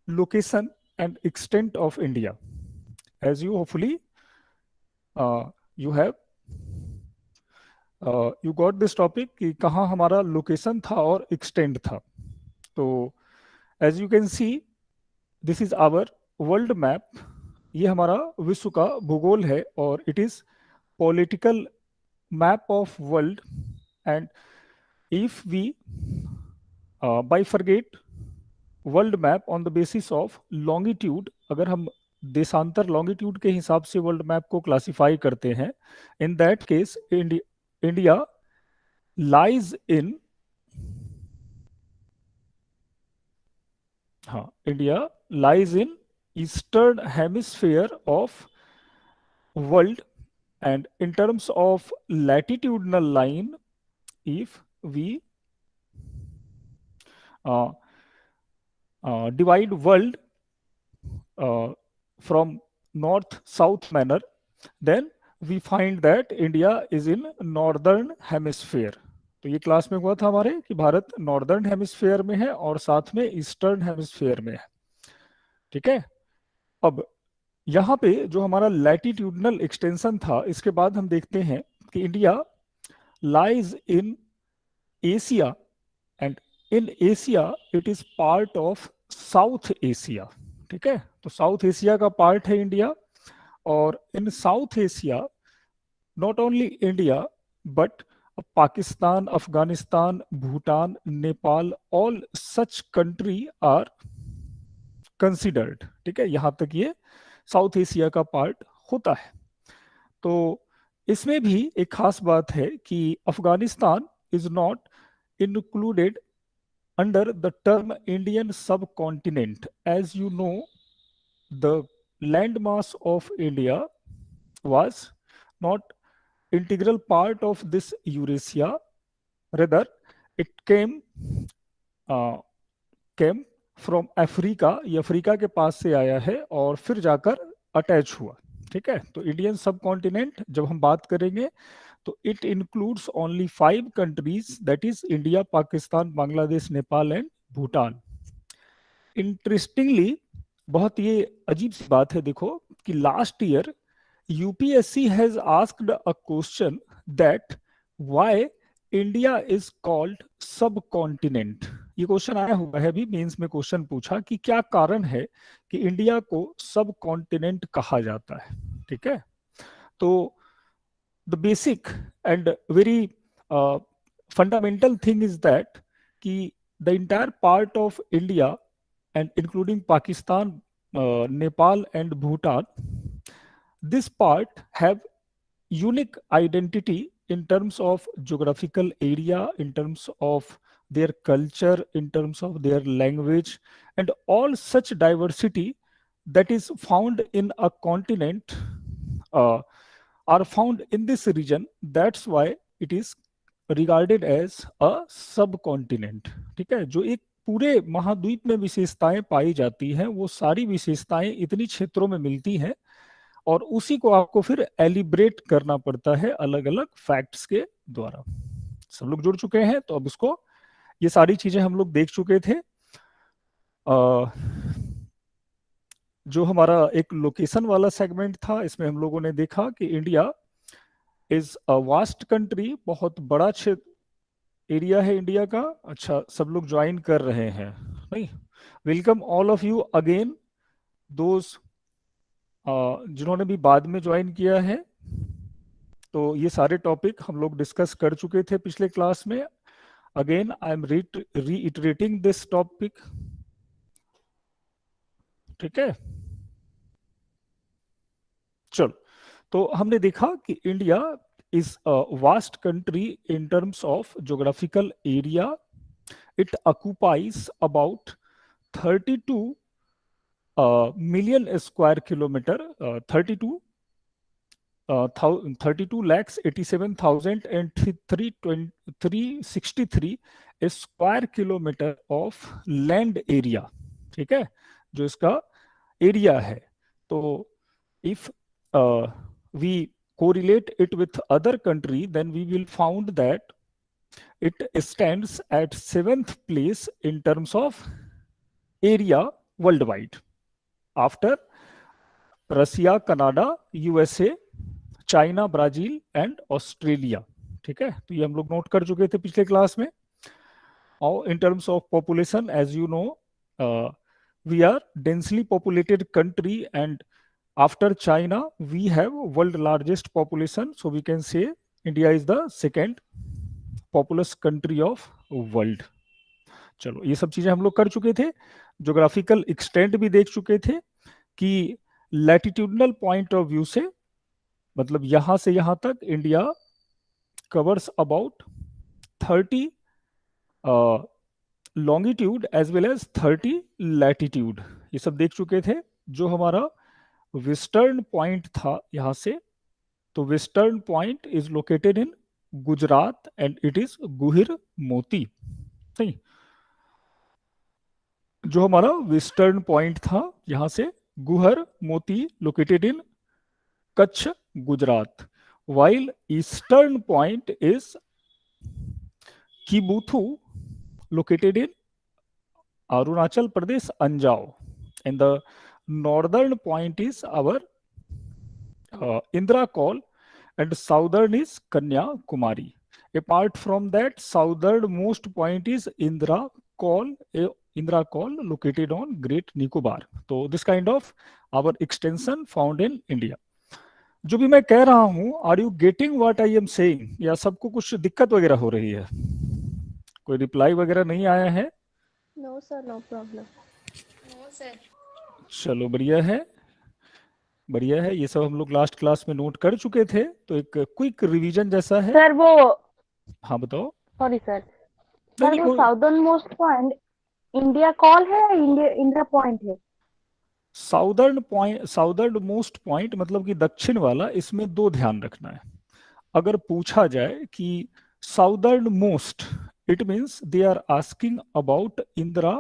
Location and extent of India. As you hopefully you have you got this topic कि कहाँ हमारा location था और एक्सटेंड था. तो as you can see this is our world map. ये हमारा विश्व का भूगोल है और it is political map of world. And if we bifurcate world map on the basis of longitude, अगर हम देशांतर लॉन्गिट्यूड के हिसाब से वर्ल्ड मैप को क्लासिफाई करते हैं, इन that case India lies in India lies in eastern hemisphere of world. And in terms of latitudinal line, if we divide world from north south manner, then we find that India is in northern hemisphere. तो ये class में हुआ था हमारे कि Bharat northern hemisphere में है और साथ में ईस्टर्न हेमिस्फेयर में है. ठीक है. अब यहाँ पे जो हमारा लैटिट्यूडनल एक्सटेंशन था, इसके बाद हम देखते हैं कि India lies in Asia and in Asia it is part of South Asia. ठीक है. तो साउथ एशिया का पार्ट है इंडिया. और in South Asia not only India but Pakistan, Afghanistan, Bhutan, Nepal, all such country are considered. ठीक है. यहां तक ये साउथ एशिया का पार्ट होता है. तो इसमें भी एक खास बात है कि Afghanistan is not included under the term Indian subcontinent. As you know, the land mass of India was not integral part of this Eurasia. Rather, it came from Africa. ये अफ्रीका के पास से आया है और फिर जाकर अटैच हुआ. ठीक है. तो इंडियन सब कॉन्टिनेंट जब हम बात करेंगे तो it includes only 5 countries, that is India, Pakistan, Bangladesh, Nepal and Bhutan. Interestingly, बहुत ये अजीब सी बात है, देखो कि last year UPSC has asked a question that why India is called subcontinent. ये क्वेश्चन आया हुआ है, अभी मेंस में क्वेश्चन पूछा कि क्या कारण है कि इंडिया को सब कॉन्टिनेंट कहा जाता है. ठीक है. तो the basic and very fundamental thing is that कि the entire part of India and including Pakistan, Nepal and Bhutan, this part have unique identity in terms of geographical area, in terms of their culture, in terms of their language, and all such diversity that is found in a continent are found in this region. That's why it is regarded as a subcontinent. ठीक है. जो एक पूरे महाद्वीप में विशेषताएं पाई जाती हैं, वो सारी विशेषताएं इतनी क्षेत्रों में मिलती हैं और उसी को आपको फिर एलिब्रेट करना पड़ता है अलग अलग फैक्ट्स के द्वारा. सब लोग जुड़ चुके हैं. तो अब इसको, ये सारी चीजें हम लोग देख चुके थे. जो हमारा एक लोकेशन वाला सेगमेंट था, इसमें हम लोगों ने देखा कि India is a vast country. बहुत बड़ा क्षेत्र एरिया है इंडिया का. अच्छा, सब लोग ज्वाइन कर रहे हैं. नहीं, welcome all of you again, those जिन्होंने भी बाद में ज्वाइन किया है. तो ये सारे टॉपिक हम लोग डिस्कस कर चुके थे पिछले क्लास में. Again I am reiterating this topic. ठीक है. चलो, तो हमने देखा कि India is a vast country in terms of geographical area. It occupies about 32 million square kilometer, 32 lakhs 87,363 square kilometre of land area. ठीक है, जो इसका एरिया है. तो if we correlate it with other country, then we will found that It stands at 7th place in terms of area worldwide after Russia, Canada, USA, China, Brazil and Australia. ठीक है, तो ये हम लोग note कर चुके थे पिछले क्लास में। और in terms of population, as you know, we are densely populated country, and after China we have world largest population, so we can say India is the second populous country of world। चलो, ये सब चीजें हम लोग कर चुके थे। Geographical extent भी देख चुके थे कि लैटिट्यूडनल पॉइंट ऑफ व्यू से, मतलब यहां से यहां तक India covers about 30 longitude as well as 30 latitude, ये सब देख चुके थे। जो हमारा वेस्टर्न पॉइंट था यहां से, तो western point is located in Gujarat and it is Guhar Moti. नहीं, जो हमारा वेस्टर्न पॉइंट था यहां से गुहर मोती located in Kutch, Gujarat, while eastern point is Kibuthu located in Arunachal Pradesh, Anjao, and the northern point is our Indra Call, and southern is Kanyakumari. Apart from that, southernmost point is Indra Call located on Great Nicobar. So this kind of our extension found in India. जो भी मैं कह रहा हूं, are you getting what I am saying, या सबको कुछ दिक्कत वगैरह हो रही है? कोई रिप्लाई वगैरह नहीं आया है? No sir, no problem. No sir. चलो, बढ़िया है, बढ़िया है। ये सब हम लोग लास्ट क्लास में नोट कर चुके थे, तो एक क्विक रिवीजन जैसा है। सर वो, हाँ बताओ। सॉरी सर, नहीं, सर वो southern most point India call है या इंडिया पॉइंट है? साउदर्न मोस्ट पॉइंट मतलब कि दक्षिण वाला, इसमें दो ध्यान रखना है। अगर पूछा जाए कि southernmost, it means they are asking about Indira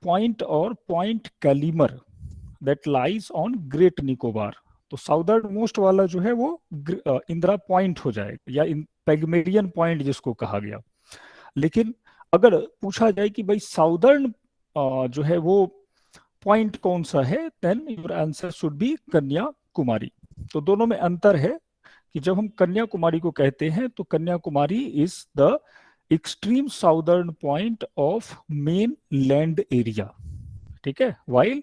Point और Point Calimere that lies on Great Nicobar. तो साउदर्न मोस्ट वाला जो है वो इंदिरा पॉइंट हो जाएगा, या पैगमेरियन पॉइंट जिसको कहा गया। लेकिन अगर पूछा जाए कि भाई साउदर्न जो है वो पॉइंट कौन सा है, then your answer should be Kanyakumari. तो दोनों में अंतर है कि जब हम कन्याकुमारी को कहते हैं तो Kanyakumari is the extreme southern point of main land area. ठीक है, वाइल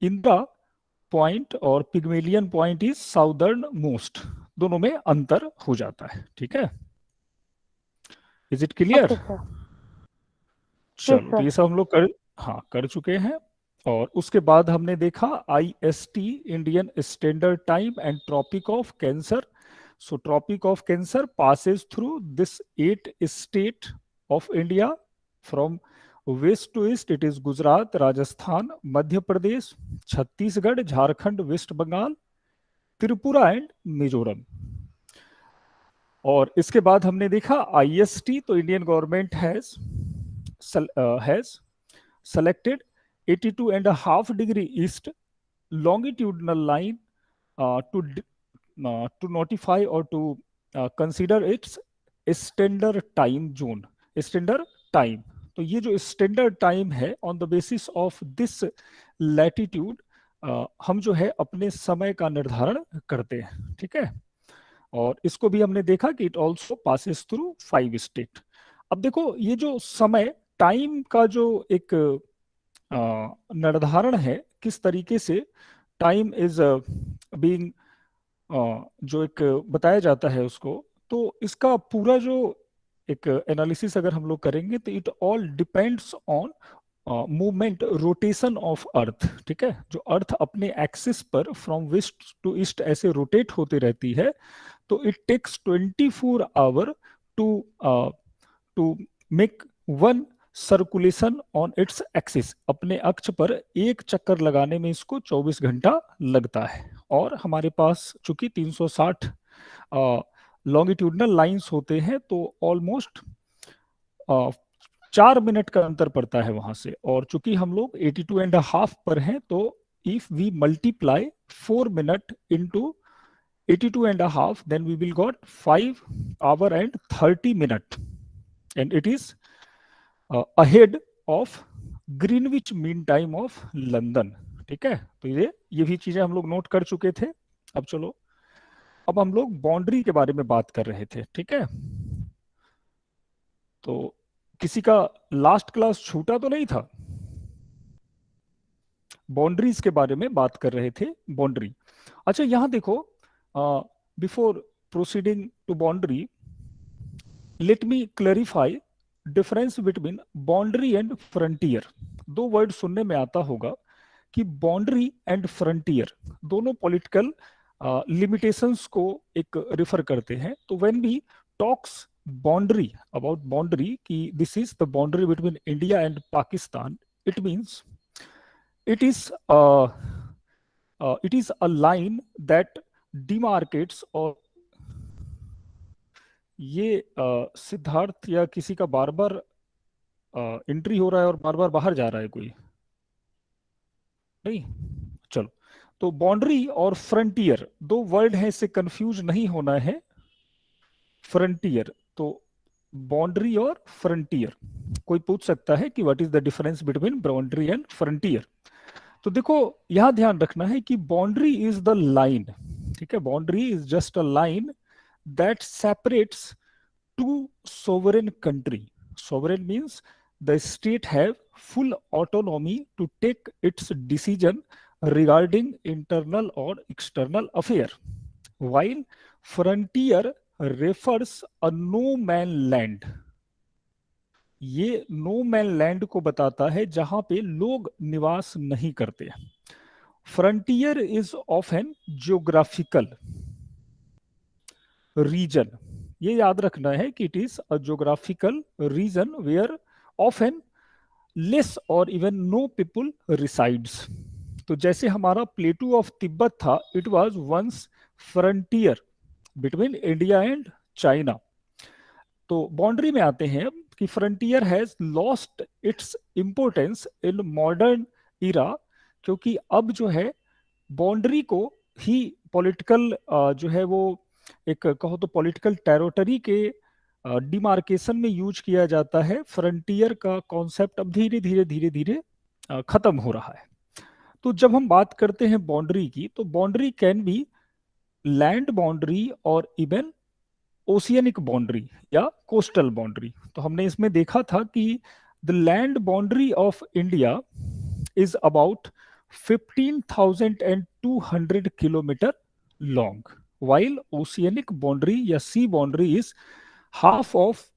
इंदिरा पॉइंट और Pygmalion point is southern most, दोनों में अंतर हो जाता है। ठीक है, इज इट क्लियर? चलो, तो ये सब हम लोग कर चुके हैं। और उसके बाद हमने देखा IST, Indian Standard Time, and Tropic of Cancer. So Tropic of Cancer passes through this 8 state of India. From west to east it is Gujarat, Rajasthan, Madhya Pradesh, Chhattisgarh, Jharkhand, west Bengal, Tripura and Mizoram. और इसके बाद हमने देखा IST, तो Indian government has selected 82.5 degree east longitudinal line to notify or to consider its standard time zone, standard time। तो ये जो standard time है, on the basis of this latitude हम जो है अपने समय का निर्धारण करते हैं। ठीक है, और इसको भी हमने देखा कि it also passes through 5 state. अब देखो, ये जो समय टाइम का जो एक निर्धारण है, किस तरीके से टाइम इज बीइंग जो एक बताया जाता है उसको, तो इसका पूरा जो एक एनालिसिस अगर हम लोग करेंगे तो it all depends on movement, rotation of earth. ठीक है, जो अर्थ अपने एक्सिस पर फ्रॉम वेस्ट टू ईस्ट ऐसे रोटेट होती रहती है, तो it takes 24 hour to make one circulation on its axis. अपने अक्ष पर एक चक्कर लगाने में इसको 24 घंटा लगता है। और हमारे पास चूंकि 360 लॉन्गिट्यूडनल लाइंस होते हैं, तो ऑलमोस्ट 4 मिनट का अंतर पड़ता है वहां से। और चूंकि हम लोग 82.5 पर हैं, तो if we multiply 4 minute into 82.5, then we will got 5 hour and 30 minute। and it is ahead of Greenwich mean time of London. ठीक है, तो ये भी चीजें हम लोग नोट कर चुके थे। अब चलो, अब हम लोग बाउंड्री के बारे में बात कर रहे थे। ठीक है, तो किसी का लास्ट क्लास छूटा तो नहीं था? बाउंड्रीज के बारे में बात कर रहे थे, बाउंड्री। अच्छा, यहां देखो, before proceeding to boundary, let me clarify difference between boundary and frontier. दो वर्ड सुनने में आता होगा कि बाउंड्री एंड फ्रंटियर दोनों पॉलिटिकल लिमिटेशंस को एक रिफर करते हैं। तो when we talks boundary, about boundary, कि this is the boundary between India and Pakistan, it means it is a line that demarcates, और ये सिद्धार्थ या किसी का बार बार एंट्री हो रहा है और बार बार बाहर जा रहा है कोई? नहीं, चलो। तो बाउंड्री और फ्रंटियर दो वर्ड हैं, इससे कंफ्यूज नहीं होना है। फ्रंटियर, तो बाउंड्री और फ्रंटियर, कोई पूछ सकता है कि what is the difference between boundary and frontier. तो देखो, यहां ध्यान रखना है कि बाउंड्री इज द लाइन। ठीक है, boundary is just a line that separates two sovereign country. Sovereign means the state have full autonomy to take its decision regarding internal और external affair, while frontier refers a no man land। ये no man land को बताता है जहां पे लोग निवास नहीं करते। Frontier is often geographical region. ये याद रखना है कि it is a geographical region where often less और इवन नो पीपुल रिसाइड्स। तो जैसे हमारा प्लेटू ऑफ तिब्बत था, it was once frontier between India and China. तो बाउंड्री में आते हैं कि frontier has lost its importance in modern era, क्योंकि अब जो है बाउंड्री को ही पॉलिटिकल जो है वो एक कहो तो पॉलिटिकल टेरिटरी के डिमार्केशन में यूज किया जाता है। फ्रंटियर का कॉन्सेप्ट अब धीरे धीरे धीरे धीरे खत्म हो रहा है। तो जब हम बात करते हैं बाउंड्री की, तो boundary can be land boundary और इवन ओशियनिक बाउंड्री या कोस्टल बाउंड्री। तो हमने इसमें देखा था कि the land boundary of India is about 15,200 kilometre long, while oceanic boundary या sea boundary is half of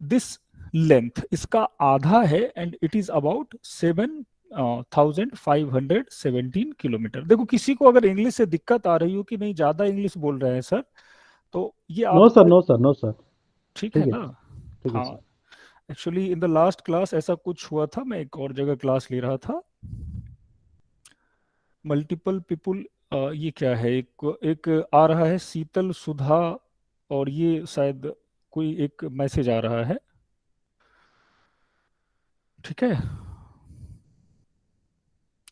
this length, इसका आधा है, and it is about 7,517 kilometre. देखो, किसी को अगर इंग्लिश से दिक्कत आ रही हो कि नहीं ज्यादा इंग्लिश बोल रहे हैं सर, तो ये आप no sir, no sir, no sir, ठीक है ना? ठीक है हाँ, sir. Actually in the last class ऐसा कुछ हुआ था, मैं एक और जगह क्लास ले रहा था। मल्टीपल पीपुल, ये क्या है, एक आ रहा है शीतल सुधा, और ये शायद कोई एक मैसेज आ रहा है। ठीक है,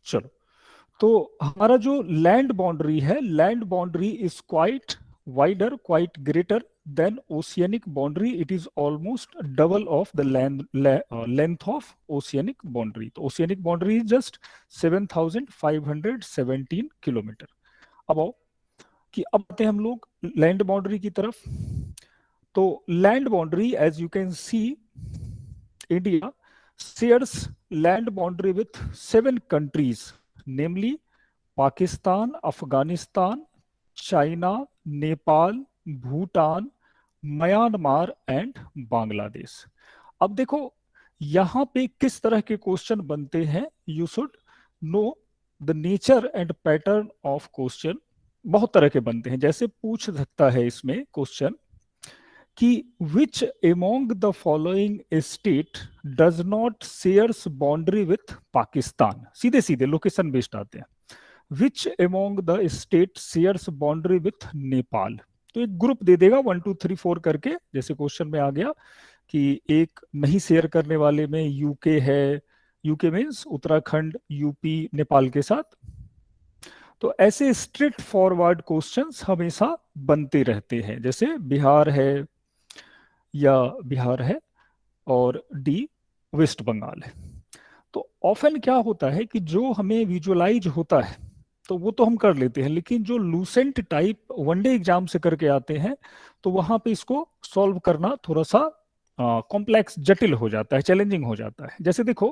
चलो। तो हमारा जो लैंड बाउंड्री है, land boundary is quite wider, quite greater than oceanic boundary. It is almost double of the length of oceanic boundary. तो oceanic boundary is just 7,517 kilometre. अब आओ कि अब आते हैं हम लोग लैंड बाउंड्री की तरफ। तो land boundary, as you can see, India shares land boundary with 7 countries, namely Pakistan, Afghanistan, China, Nepal, Bhutan, Myanmar and Bangladesh. अब देखो, यहां पे किस तरह के क्वेश्चन बनते हैं, you should know the nature and pattern of question. बहुत तरह के बनते हैं, जैसे पूछ सकता है इसमें क्वेश्चन कि विच among the following state does not shares boundary with Pakistan. सीधे सीधे लोकेशन बेस्ड आते हैं। विच among the state shares boundary with Nepal. तो एक ग्रुप दे देगा 1 2 3 4 करके, जैसे क्वेश्चन में आ गया कि एक नहीं शेयर करने वाले में यूके है, UK means Uttarakhand, UP Nepal के साथ। तो ऐसे स्ट्रेट फॉरवर्ड क्वेश्चंस हमेशा बनते रहते हैं, जैसे बिहार है या बिहार है, और डी वेस्ट बंगाल है। तो ऑफन क्या होता है कि जो हमें विजुअलाइज होता है तो वो तो हम कर लेते हैं, लेकिन जो लूसेंट टाइप वनडे एग्जाम से करके आते हैं तो वहां पे इसको सॉल्व करना थोड़ा सा कॉम्प्लेक्स, जटिल हो जाता है, चैलेंजिंग हो जाता है। जैसे देखो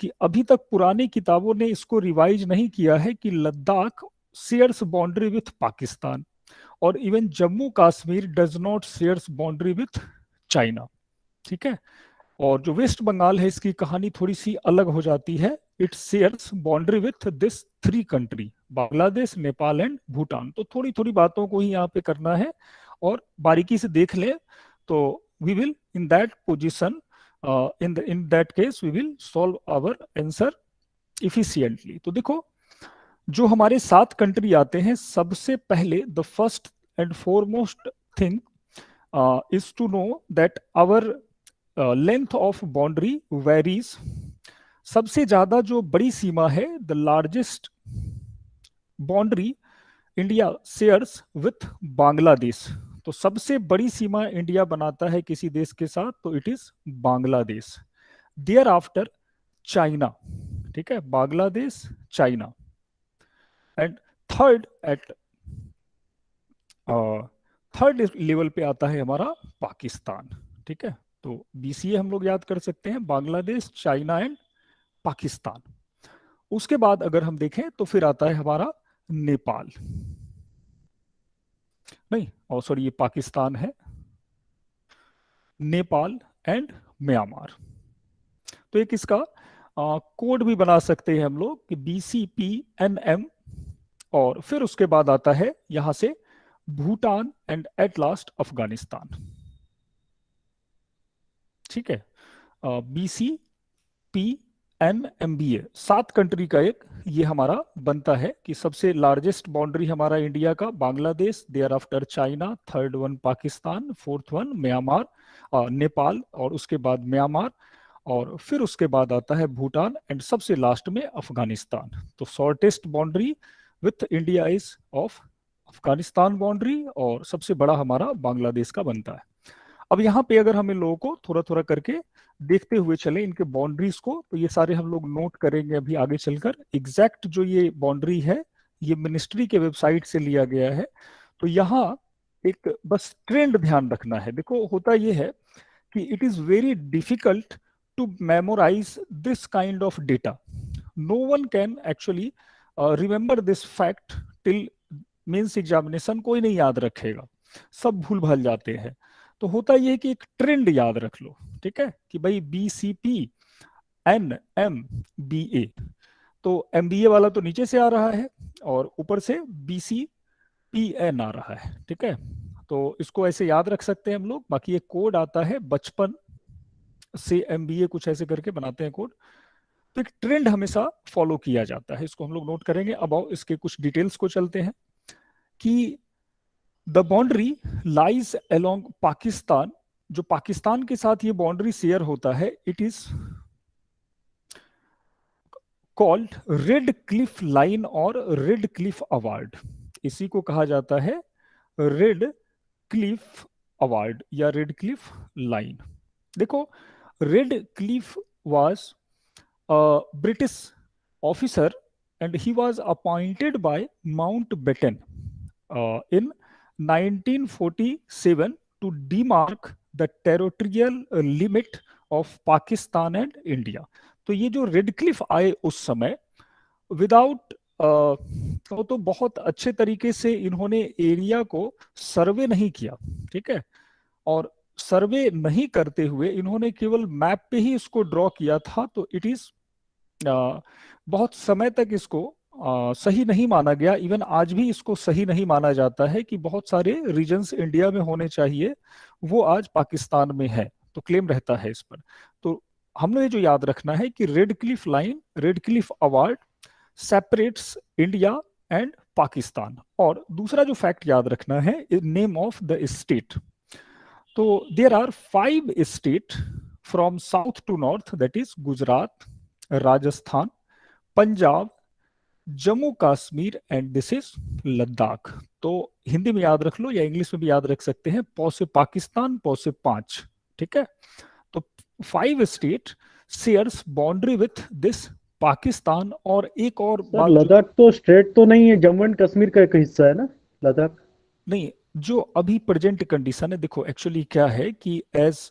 कि अभी तक पुरानी किताबों ने इसको रिवाइज नहीं किया है कि Ladakh shares boundary with Pakistan, और even Jammu Kashmir does not shares boundary with China. ठीक है। और जो वेस्ट बंगाल है इसकी कहानी थोड़ी सी अलग हो जाती है। It shares boundary with this three country, Bangladesh, Nepal and Bhutan. तो थोड़ी थोड़ी बातों को ही यहाँ पे करना है और बारीकी से देख ले तो we will in that position, in that case we will solve our answer efficiently. तो देखो जो हमारे 7 कंट्री आते हैं, सबसे पहले the first and foremost thing is to know that our length of boundary varies. सबसे ज्यादा जो बड़ी सीमा है, the largest boundary India shares with Bangladesh. तो सबसे बड़ी सीमा इंडिया बनाता है किसी देश के साथ तो it is Bangladesh. There after China, ठीक है, Bangladesh, China, and third at third level पे आता है हमारा पाकिस्तान। ठीक है। तो बीसीए हम लोग याद कर सकते हैं, बांग्लादेश, चाइना एंड पाकिस्तान। उसके बाद अगर हम देखें तो फिर आता है हमारा नेपाल, नहीं और सॉरी ये पाकिस्तान है, नेपाल एंड म्यांमार। तो एक इसका कोड भी बना सकते हैं हम लोग कि BCPNM, और फिर उसके बाद आता है यहां से Bhutan and at last Afghanistan. ठीक है। BCPNMBA 7 कंट्री का एक ये हमारा बनता है कि सबसे लार्जेस्ट बाउंड्री हमारा इंडिया का Bangladesh, there after China, third one Pakistan, fourth one Myanmar, Nepal, और उसके बाद म्यांमार, और फिर उसके बाद आता है भूटान, एंड सबसे लास्ट में अफगानिस्तान। तो shortest boundary with India is of Afghanistan boundary, और सबसे बड़ा हमारा बांग्लादेश का बनता है। अब यहाँ पे अगर हम इन लोगों को थोड़ा थोड़ा करके देखते हुए चले इनके बाउंड्रीज को, तो ये सारे हम लोग नोट करेंगे अभी आगे चलकर। एग्जैक्ट जो ये बाउंड्री है ये मिनिस्ट्री के वेबसाइट से लिया गया है। तो यहाँ एक बस ट्रेंड ध्यान रखना है। देखो होता ये है कि it is very difficult to memorise this kind of data. No one can actually remember this fact till mains examination. कोई नहीं याद रखेगा, सब भूल भाल जाते हैं। तो होता यह है कि एक ट्रेंड याद रख लो, ठीक है, कि भाई BCPNMBA, तो MBA वाला तो नीचे से आ रहा है और ऊपर से BCPN आ रहा है। ठीक है। तो इसको ऐसे याद रख सकते हैं हम लोग। बाकी एक कोड आता है बचपन से MBA, कुछ ऐसे करके बनाते हैं कोड। तो एक ट्रेंड हमेशा फॉलो किया जाता है, इसको हम लोग नोट करेंगे। अब आओ इसके कुछ डिटेल्स को चलते हैं कि the boundary lies along Pakistan, जो पाकिस्तान के साथ ये बाउंड्री शेयर होता है, it is called red Cliff line और रेड क्लिफ अवार्ड। इसी को कहा जाता है रेड क्लिफ अवार्ड या रेड क्लिफ लाइन। देखो red Cliff was British officer and he was appointed by Mountbatten in 1947 to demark the territorial limit of Pakistan and India। तो ये जो रेड क्लिफ आए उस समय विदाउट तो बहुत अच्छे तरीके से इन्होंने एरिया को सर्वे नहीं किया। ठीक है। और सर्वे नहीं करते हुए इन्होंने केवल मैप पे ही इसको ड्रॉ किया था। तो इट इज बहुत समय तक इसको सही नहीं माना गया। इवन आज भी इसको सही नहीं माना जाता है कि बहुत सारे रीजन्स इंडिया में होने चाहिए, वो आज पाकिस्तान में है। तो क्लेम रहता है इस पर। तो हमने जो याद रखना है कि Radcliffe line, Radcliffe award separates India and Pakistan. और दूसरा जो फैक्ट याद रखना है, नेम ऑफ द स्टेट। तो there are 5 state from south to north, that is Gujarat, Rajasthan, Punjab, Jammu Kashmir and this is Ladakh. तो हिंदी में याद रख लो या इंग्लिश में भी याद रख सकते हैं। पौ से पाकिस्तान, पौ से 5, ठीक है, तो 5 state shares boundary with this Pakistan. और एक और सर बात जो, लद्दाख तो स्टेट तो नहीं है, जम्मू एंड कश्मीर का एक हिस्सा है ना लद्दाख? नहीं, जो अभी प्रेजेंट कंडीशन है, देखो एक्चुअली क्या है कि as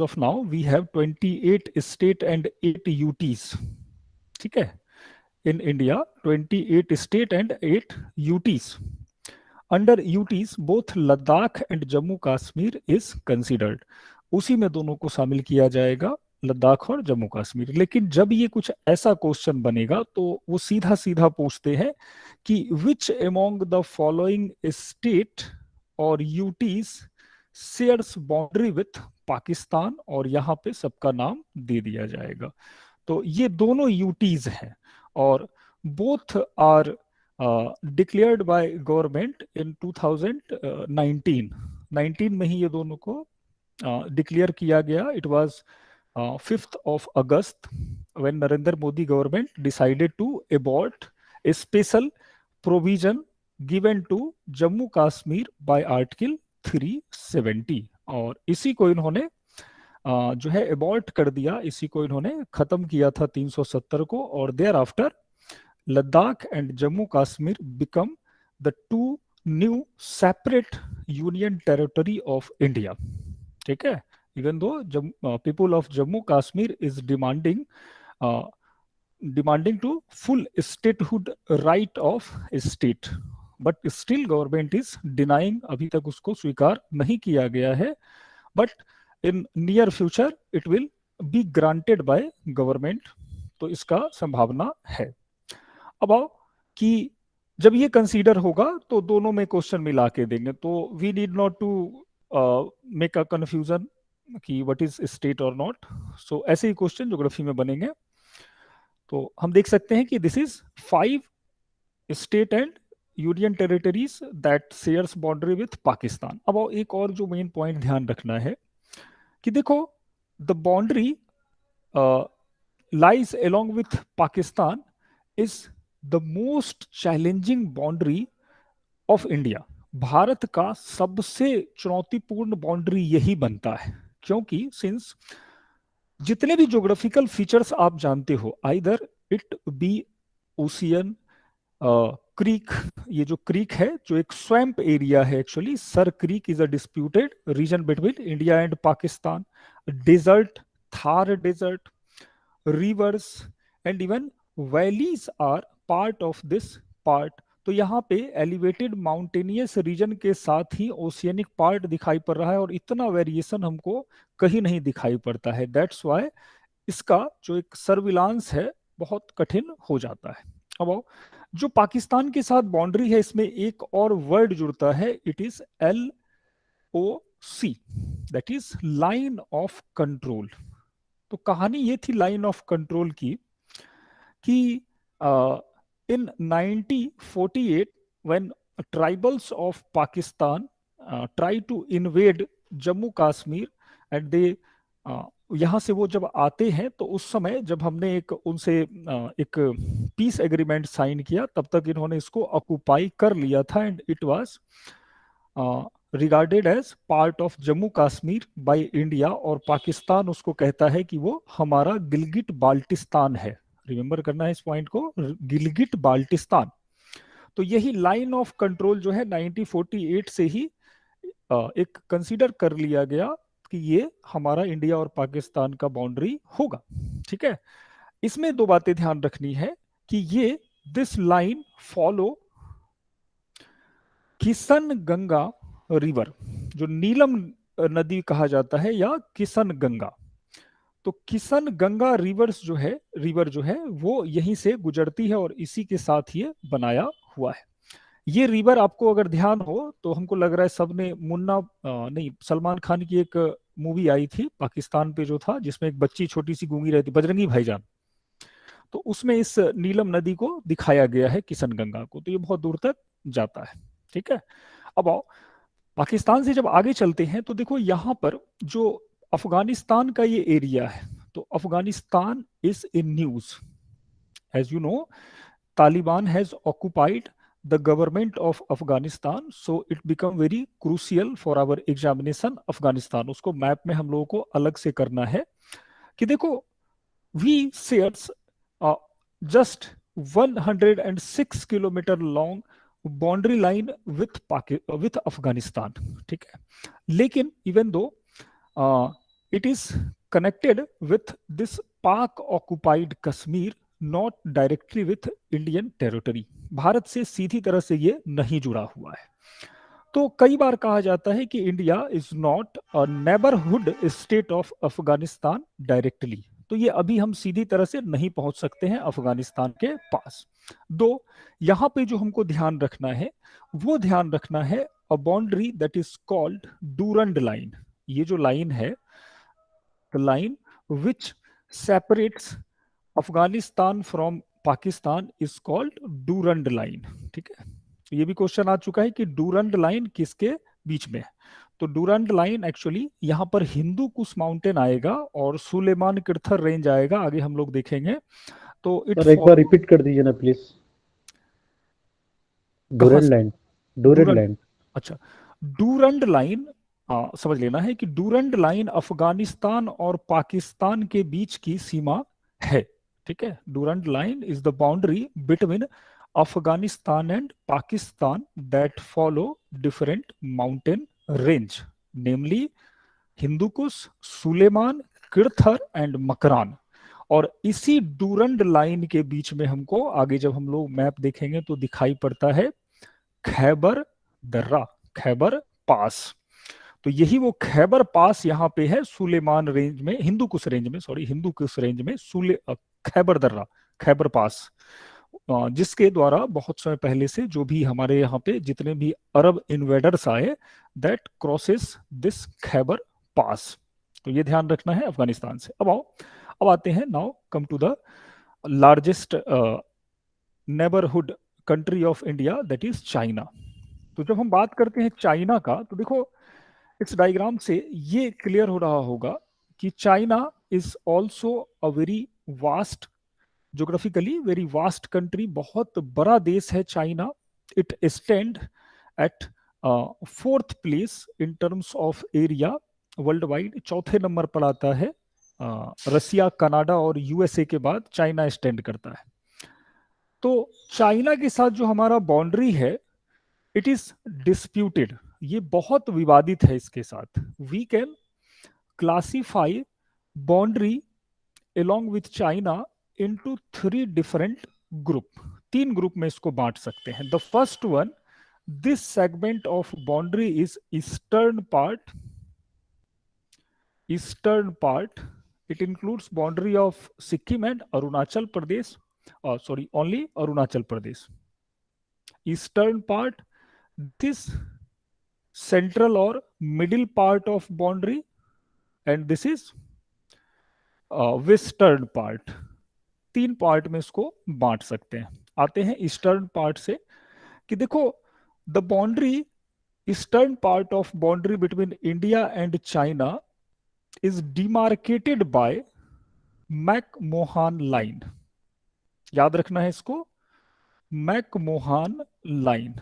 of now we have 28 state and 8 UTs. ठीक है, in India 28 state and 8 UTs. Under UTs both Ladakh and Jammu Kashmir is considered. उसी में दोनों को शामिल किया जाएगा, लद्दाख और जम्मू कश्मीर। लेकिन जब ये कुछ ऐसा क्वेश्चन बनेगा तो वो सीधा सीधा पूछते हैं कि which among the following state और UTs shares boundary with Pakistan, और यहाँ पे सबका नाम दे दिया जाएगा। तो ये दोनों यूटीज हैं और both are declared by government in 2019 में ही ये दोनों को डिक्लेयर किया गया। It was 5th of August when Narendra Modi government decided to abort a special provision given to Jammu Kashmir by Article 370। और इसी को इन्होंने जो है अबॉर्ट कर दिया, इसी को इन्होंने खत्म किया था 370 को। और thereafter Ladakh and Jammu Kashmir become the 2 new separate union territory of India. ठीक है, even though people of Jammu Kashmir is demanding to full statehood right of a state, but still government is denying, अभी तक उसको स्वीकार नहीं किया गया है, but in near future it will be granted by government। तो इसका संभावना है। अब आओ कि जब ये कंसीडर होगा तो दोनों में क्वेश्चन मिला के देंगे, तो we need not to make a confusion कि व्हाट इज स्टेट और नॉट। सो ऐसे ही क्वेश्चन ज्योग्राफी में बनेंगे। तो हम देख सकते हैं कि this is 5 state and union territories that shares boundary with Pakistan. अब एक और जो मेन पॉइंट ध्यान रखना है कि देखो the boundary lies along with Pakistan is the most challenging boundary of India. Bharat का सबसे चुनौतीपूर्ण बाउंड्री यही बनता है, क्योंकि सिंस जितने भी ज्योग्राफिकल फीचर्स आप जानते हो, either it be ocean, creek, ये जो क्रीक है जो एक स्वैम्प एरिया है, actually Sir Creek is a disputed region between India and Pakistan, desert, Thar desert, rivers and even valleys are part of this part. तो यहाँ पे एलिवेटेड माउंटेनियस रीजन के साथ ही ओशियनिक पार्ट दिखाई पड़ रहा है, और इतना वेरिएशन हमको कहीं नहीं दिखाई पड़ता है। दैट्स वाई इसका जो एक सर्विलांस है बहुत कठिन हो जाता है। अब जो पाकिस्तान के साथ बाउंड्री है, इसमें एक और वर्ड जुड़ता है, it is LOC, that is line of control. तो कहानी ये थी लाइन ऑफ कंट्रोल की कि in 1948 when tribals of Pakistan tried to invade Jammu Kashmir and they यहाँ से वो जब आते हैं तो उस समय जब हमने एक उनसे एक पीस एग्रीमेंट साइन किया, तब तक इन्होंने इसको ऑक्युपाई कर लिया था and it was regarded as part of Jammu Kashmir by India. और पाकिस्तान उसको कहता है कि वो हमारा गिलगिट बाल्टिस्तान है। रिमेंबर करना है इस पॉइंट को, गिलगिट बाल्टिस्तान। तो यही लाइन ऑफ कंट्रोल जो है 1948 से ही एक कंसीडर कर लिया गया कि ये हमारा इंडिया और पाकिस्तान का बाउंड्री होगा। ठीक है, इसमें 2 बातें ध्यान रखनी है कि ये this line follow Kishan Ganga river, जो नीलम नदी कहा जाता है या किशन गंगा। तो किशन गंगा रिवर जो है वो यहीं से गुजरती है और इसी के साथ ये बनाया हुआ है। ये रिवर आपको अगर ध्यान हो तो हमको लग रहा है सबने नहीं, सलमान खान की एक मूवी आई थी पाकिस्तान पे जो था, जिसमें एक बच्ची छोटी सी गूंगी रहती, बजरंगी भाईजान, तो उसमें इस नीलम नदी को दिखाया गया है, किशन गंगा को। तो ये बहुत दूर तक जाता है। ठीक है, अब आओ पाकिस्तान से जब आगे चलते हैं तो देखो यहाँ पर जो अफगानिस्तान का ये एरिया है, तो Afghanistan is in news. As you know, Taliban has occupied the government of Afghanistan, so it become very crucial for our examination Afghanistan. उसको मैप में हम लोगों को अलग से करना है कि देखो we shares just 106 kilometre long boundary line with Afghanistan, ठीक है। लेकिन even though it is connected with this पाक occupied Kashmir, not directly with Indian territory, Bharat से सीधी तरह से ये नहीं जुड़ा हुआ है। तो कई बार कहा जाता है कि India is not a neighbourhood state of Afghanistan directly, तो ये अभी हम सीधी तरह से नहीं पहुंच सकते हैं अफगानिस्तान के पास। दो, यहां पे जो हमको ध्यान रखना है वो ध्यान रखना है a boundary that is called Durand line. ये जो लाइन है, the line which separates Afghanistan from Pakistan is called Durand line, ठीक है। ये भी क्वेश्चन आ चुका है कि डूरंड लाइन किसके बीच में है। तो डूरंड लाइन एक्चुअली यहाँ पर हिंदू कुश माउंटेन आएगा और सुलेमान किर्थर रेंज आएगा, आगे हम लोग देखेंगे। तो इट सर एक बार रिपीट कर दीजिए ना please. Durand line, Durand line, अच्छा डूरंड लाइन समझ लेना है कि डूरंड लाइन अफगानिस्तान और पाकिस्तान के बीच की सीमा है, ठीक है। Durand line is the boundary between Afghanistan and Pakistan that follow different mountain range, namely Hindu Kush, Suleman, Kirthar and Makran. और इसी डूरंड लाइन के बीच में हमको आगे जब हम लोग मैप देखेंगे तो दिखाई पड़ता है खैबर दर्रा, खैबर पास। तो यही वो खैबर पास यहाँ पे है सुलेमान रेंज में, हिंदुकुश रेंज में, सॉरी हिंदुकुश रेंज में खैबर दर्रा, खैबर पास, जिसके द्वारा बहुत समय पहले से जो भी हमारे यहाँ पे जितने भी अरब इन्वेडर्स आए, दैट क्रॉसेस दिस खैबर पास। तो ये ध्यान रखना है अफगानिस्तान से। अब आते हैं, now come to the largest neighbourhood country of India, that is China. तो जब हम बात करते हैं चाइना का, तो देखो इस डायग्राम से ये क्लियर हो रहा होगा कि China is also a very vast, geographically very vast country, बहुत बड़ा देश है China. It stand at 4th place in terms of area world wide, चौथे नंबर पर आता है। रसिया, कनाडा और यूएसए के बाद चाइना स्टैंड करता है। तो चाइना के साथ जो हमारा बाउंड्री है, इट इज डिस्प्यूटेड, ये बहुत विवादित है इसके साथ। We can classify boundary along with China into 3 different group, 3 group में इसको बांट सकते हैं। The first one, this segment of boundary is eastern part, eastern part, it includes boundary of Sikkim and Arunachal Pradesh, sorry only Arunachal Pradesh. Eastern part, this central और middle part of boundary, and this is western part. 3 part में इसको बांट सकते हैं। आते हैं eastern part से कि देखो the boundary, eastern part of boundary between India and China is demarcated by McMahon line. याद रखना है इसको, मैकमोहन लाइन।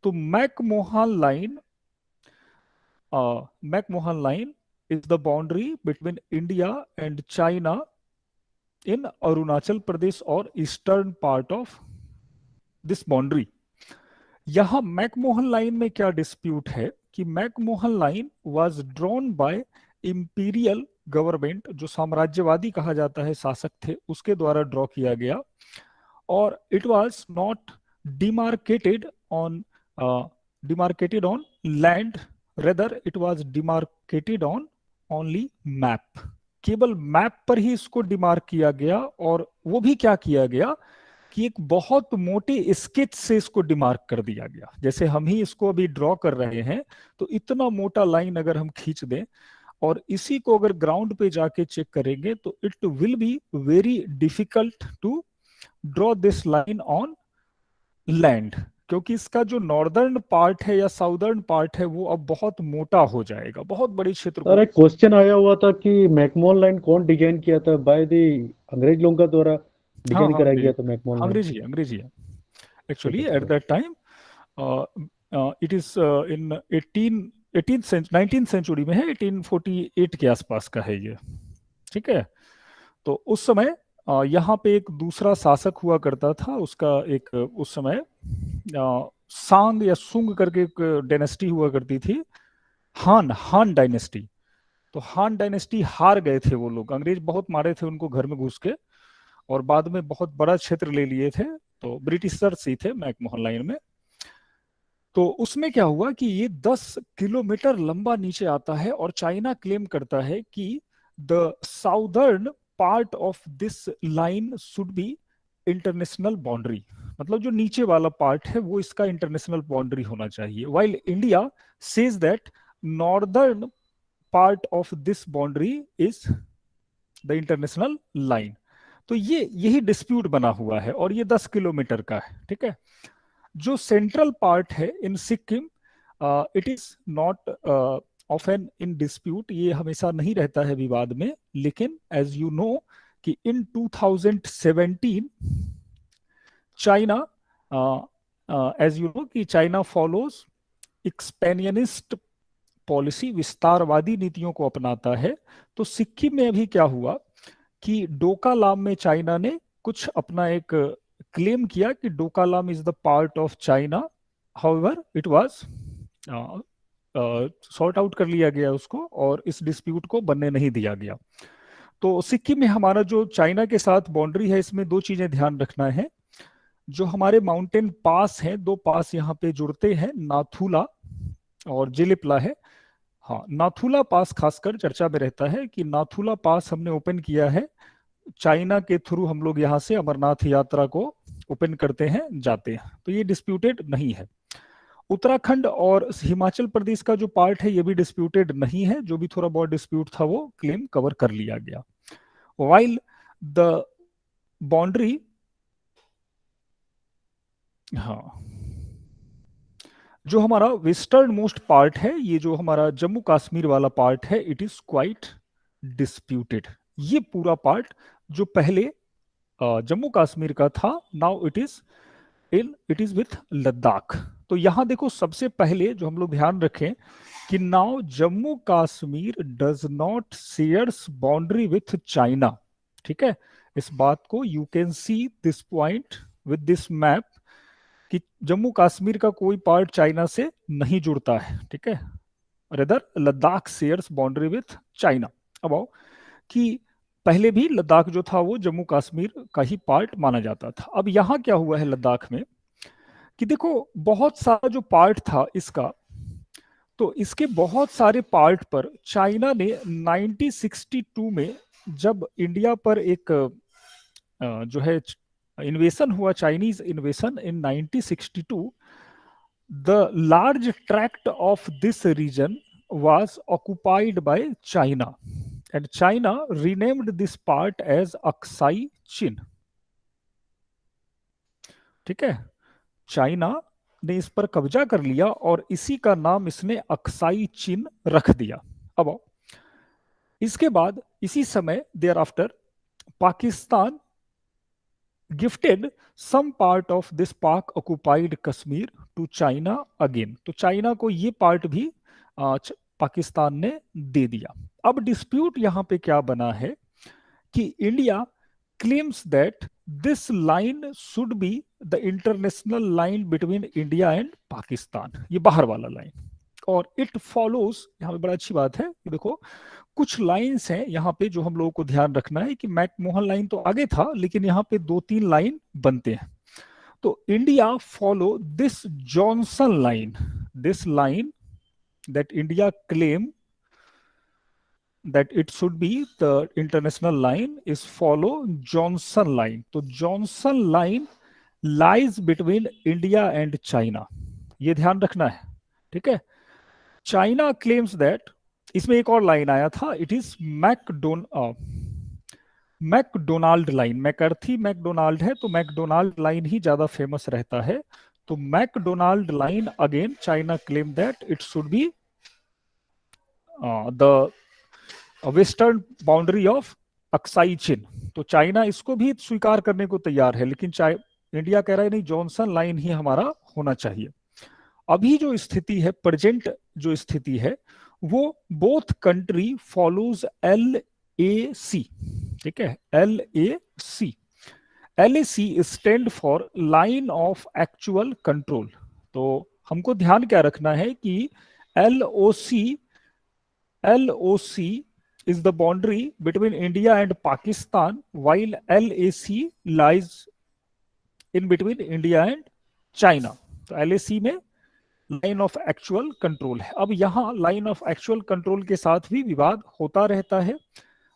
तो McMahon line is the boundary between India and China in Arunachal Pradesh or eastern part of this boundary. यहाँ McMahon line में क्या dispute है कि McMahon line was drawn by imperial government, जो साम्राज्यवादी कहा जाता है शासक थे, उसके द्वारा ड्रॉ किया गया, और it was not demarcated on land, rather it was demarcated on only map. केवल मैप पर ही इसको डिमार्क किया गया, और वो भी क्या किया गया कि एक बहुत मोटे स्केच से इसको डिमार्क कर दिया गया। जैसे हम ही इसको अभी ड्रॉ कर रहे हैं, तो इतना मोटा लाइन अगर हम खींच दें और इसी को अगर ग्राउंड पे जाके चेक करेंगे, तो it will be very difficult to draw this line on land, क्योंकि इसका जो नॉर्दर्न पार्ट है या साउदर्न पार्ट है वो अब बहुत मोटा हो जाएगा, बहुत बड़ी क्षेत्र सर एक क्वेश्चन आया हुआ था कि मैकमोहन लाइन कौन डिजाइन किया था, बाय द अंग्रेज लोगों का द्वारा डिजाइन कराया गया था मैकमोहन लाइन। अंग्रेजी है actually at that time. It is in 19th century में है, 1848 के आसपास का है ये, ठीक है। तो उस समय यहाँ पे एक दूसरा शासक हुआ करता था, उसका एक उस समय सांग या सुंग करके एक डायनेस्टी हुआ करती थी, हान डायनेस्टी। तो हान डायनेस्टी हार गए थे वो लोग, अंग्रेज बहुत मारे थे उनको घर में घुस के, और बाद में बहुत बड़ा क्षेत्र ले लिए थे। तो ब्रिटिशर्स ही थे मैकमोहन लाइन में। तो उसमें क्या हुआ कि ये 10 किलोमीटर लंबा नीचे आता है, और चाइना क्लेम करता है कि the southern part of this line should be international boundary, मतलब जो नीचे वाला पार्ट है वो इसका इंटरनेशनल बाउंड्री होना चाहिए, while India says that northern part of this boundary is the international line. तो ये यही डिस्प्यूट बना हुआ है, और ये 10 किलोमीटर का है, ठीक है। जो सेंट्रल पार्ट है in Sikkim, it is not often in dispute, ये हमेशा नहीं रहता है विवाद में, लेकिन एज यू नो कि इन 2017 चाइना, एज यू नो कि चाइना फॉलोज एक्सपेनियनिस्ट पॉलिसी, विस्तारवादी नीतियों को अपनाता है। तो सिक्किम में अभी क्या हुआ कि डोकालाम में चाइना ने कुछ अपना एक क्लेम किया कि Doklam is the part of China, however it was sort out कर लिया गया उसको, और इस डिस्प्यूट को बनने नहीं दिया गया। तो सिक्किम में हमारा जो चाइना के साथ बाउंड्री है, इसमें दो चीजें ध्यान रखना है। जो हमारे माउंटेन पास हैं, दो पास यहाँ पे जुड़ते हैं, नाथुला और जिलिपला है। हाँ, नाथुला पास खासकर चर्चा में रहता है कि नाथुला पास हमने ओपन किया है, चाइना के थ्रू हम लोग यहाँ से अमरनाथ यात्रा को ओपन करते हैं, जाते हैं, तो ये डिस्प्यूटेड नहीं है। उत्तराखंड और हिमाचल प्रदेश का जो पार्ट है ये भी डिस्प्यूटेड नहीं है, जो भी थोड़ा बहुत डिस्प्यूट था वो क्लेम कवर कर लिया गया। वाइल द बाउंड्री, हाँ, जो हमारा वेस्टर्न मोस्ट पार्ट है, ये जो हमारा जम्मू कश्मीर वाला पार्ट है, इट इज क्वाइट डिस्प्यूटेड। ये पूरा पार्ट जो पहले जम्मू कश्मीर का था, now it is with Ladakh. तो यहां देखो, सबसे पहले जो हम लोग ध्यान रखें कि now Jammu Kashmir does not shares boundary with China, ठीक है। इस बात को you can see this point with this map कि जम्मू कश्मीर का कोई पार्ट चाइना से नहीं जुड़ता है, ठीक है। Rather Ladakh shares boundary with China. अब आओ कि पहले भी लद्दाख जो था वो जम्मू कश्मीर का ही पार्ट माना जाता था। अब यहाँ क्या हुआ है लद्दाख में कि देखो, बहुत सारा जो पार्ट था इसका, तो इसके बहुत सारे पार्ट पर चाइना ने 1962 में जब इंडिया पर एक जो है इन्वेशन हुआ, Chinese invasion in 1962, the large tract of this region was occupied by China, and China renamed this part as Aksai Chin, ठीक है। चाइना ने इस पर कब्जा कर लिया और इसी का नाम इसने अक्साई चिन रख दिया। अब इसके बाद इसी समय there after Pakistan gifted some part of this Pak occupied Kashmir to China again. तो चाइना को ये पार्ट भी पाकिस्तान ने दे दिया। अब डिस्प्यूट यहां पे क्या बना है कि India claims that this line should be the international line between India and Pakistan, ये बाहर वाला लाइन, और इट फॉलोज, यहाँ पे बड़ा अच्छी बात है कि देखो कुछ लाइंस हैं यहाँ पे जो हम लोगों को ध्यान रखना है कि मैकमोहन लाइन तो आगे था, लेकिन यहाँ पे 2-3 लाइन बनते हैं। तो India follow this Johnson line, this line that India claim that it should be the international line is follow Johnson line. तो Johnson line lies between India and China, ये ध्यान रखना है, ठीक है। China claims that, इसमें एक और लाइन आया था, it is McDonald line, McCarthy McDonald है, तो मैकडोनाल्ड लाइन ही ज्यादा फेमस रहता है। तो McDonald line again China claim that it should be the western boundary of Aksai Chin. तो चाइना इसको भी स्वीकार करने को तैयार है, लेकिन इंडिया कह रहा है नहीं, जॉनसन लाइन ही हमारा होना चाहिए। अभी जो स्थिति है, प्रेजेंट जो स्थिति है, वो बोथ कंट्री फॉलोज LAC, ठीक है, LAC। LAC stand for line of actual control. तो हमको ध्यान क्या रखना है कि LOC is the boundary between India and Pakistan, while LAC lies in between India and China। तो LAC में लाइन ऑफ एक्चुअल कंट्रोल है। अब यहाँ लाइन ऑफ एक्चुअल कंट्रोल के साथ भी विवाद होता रहता है।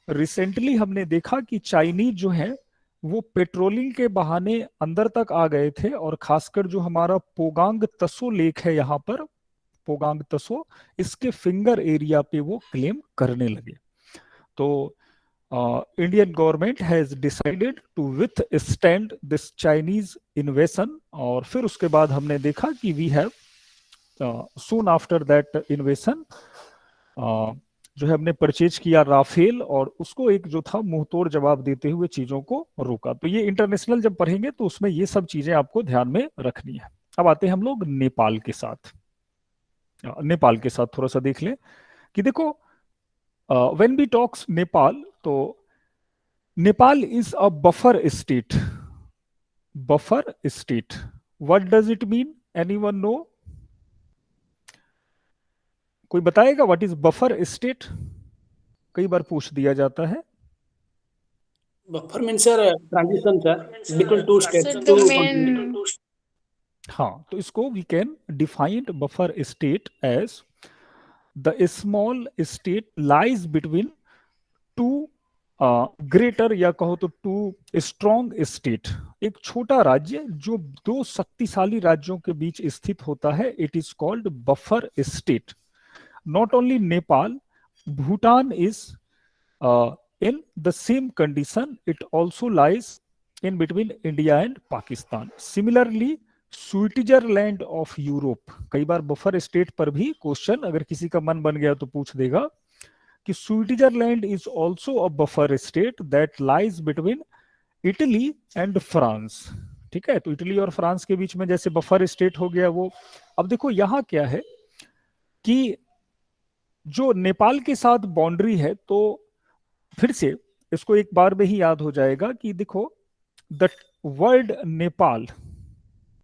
रिसेंटली हमने देखा कि चाइनीज जो है वो पेट्रोलिंग के बहाने अंदर तक आ गए थे, और खासकर जो हमारा पोगांग तसो लेक है यहाँ पर, पोगांग तसो, इसके फिंगर एरिया पे वो क्लेम करने लगे। तो Indian government has decided to withstand this Chinese invasion. और फिर उसके बाद हमने देखा कि we have soon after that invasion जो है हमने परचेज किया राफेल, और उसको एक जो था मुंह तोड़ जवाब देते हुए चीजों को रोका। तो ये इंटरनेशनल जब पढ़ेंगे तो उसमें ये सब चीजें आपको ध्यान में रखनी है। अब आते हैं हम लोग नेपाल के साथ। नेपाल के साथ थोड़ा सा देख लें कि देखो, व्हेन वी टॉक्स नेपाल, तो Nepal is a buffer state. Buffer state, what does it mean? Anyone know? कोई बताएगा व्हाट इज बफर स्टेट? कई बार पूछ दिया जाता है। Buffer means sir transition sir between two states, So two the continents. main हाँ, तो इसको we can defined buffer state as the small state lies between two greater, या कहो तो टू स्ट्रॉन्ग स्टेट। एक छोटा राज्य जो दो शक्तिशाली राज्यों के बीच स्थित होता है, it is called buffer state. Not only Nepal, Bhutan is in the same condition, it also lies in between India and Pakistan. Similarly, Switzerland of Europe, कई बार बफर स्टेट पर भी क्वेश्चन अगर किसी का मन बन गया तो पूछ देगा कि Switzerland is also a buffer state that lies between Italy and France. ठीक है, तो इटली और फ्रांस के बीच में जैसे बफर स्टेट हो गया वो। अब देखो यहाँ क्या है कि जो नेपाल के साथ बाउंड्री है, तो फिर से इसको एक बार में ही याद हो जाएगा कि देखो, the word Nepal,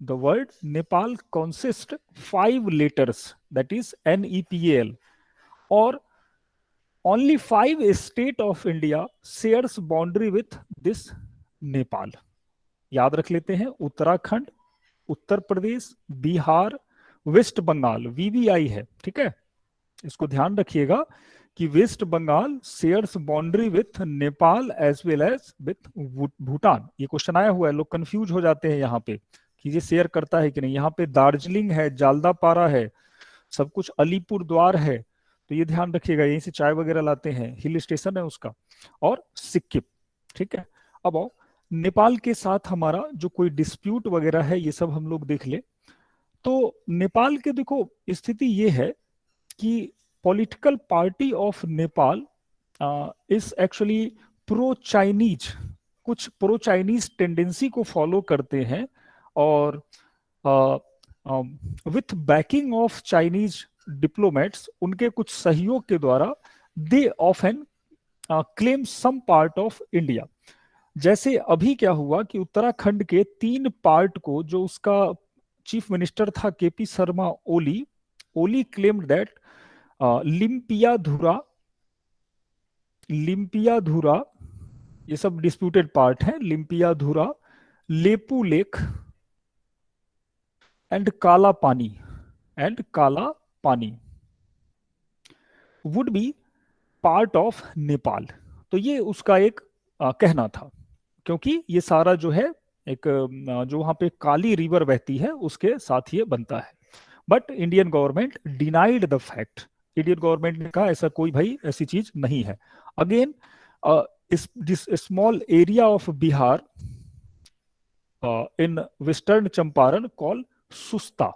the word Nepal consist 5 letters, that is NEPAL, और only 5 state of India shares boundary with this Nepal. याद रख लेते हैं, उत्तराखंड, उत्तर प्रदेश, बिहार, वेस्ट बंगाल, VBI है, ठीक है, इसको ध्यान रखिएगा कि West Bengal shares boundary with Nepal as well as with Bhutan. ये क्वेश्चन आया हुआ है, लोग कंफ्यूज हो जाते हैं यहाँ पे कि ये शेयर करता है कि नहीं। यहाँ पे दार्जिलिंग है, जालदापारा है, सब कुछ अलीपुर द्वार है, तो ये ध्यान रखिएगा, यहीं से चाय वगैरह लाते हैं, हिल स्टेशन है उसका, और सिक्किम। ठीक है, अब आओ नेपाल के साथ हमारा जो कोई डिस्प्यूट वगैरह है ये सब हम लोग देख ले। तो नेपाल के देखो स्थिति ये है कि political party of Nepal is actually pro Chinese, कुछ प्रो चाइनीज टेंडेंसी को फॉलो करते हैं, और with backing of Chinese diplomats, उनके कुछ सहयोग के द्वारा, they often claim some part of India. जैसे अभी क्या हुआ कि उत्तराखंड के 3 पार्ट को, जो उसका चीफ मिनिस्टर था KP Sharma Oli, Oli claimed that Limpiyadhura, ये सब डिस्प्यूटेड पार्ट है, लिम्पियाधुरा, लेपू लेक एंड काला पानी would be part of Nepal. तो ये उसका एक कहना था, क्योंकि ये सारा जो है एक जो वहां पे काली रिवर बहती है उसके साथ ये बनता है। But Indian government denied the fact, Indian government ने कहा ऐसा कोई भाई ऐसी चीज नहीं है। Again this small area of Bihar in western Champaran call Susta,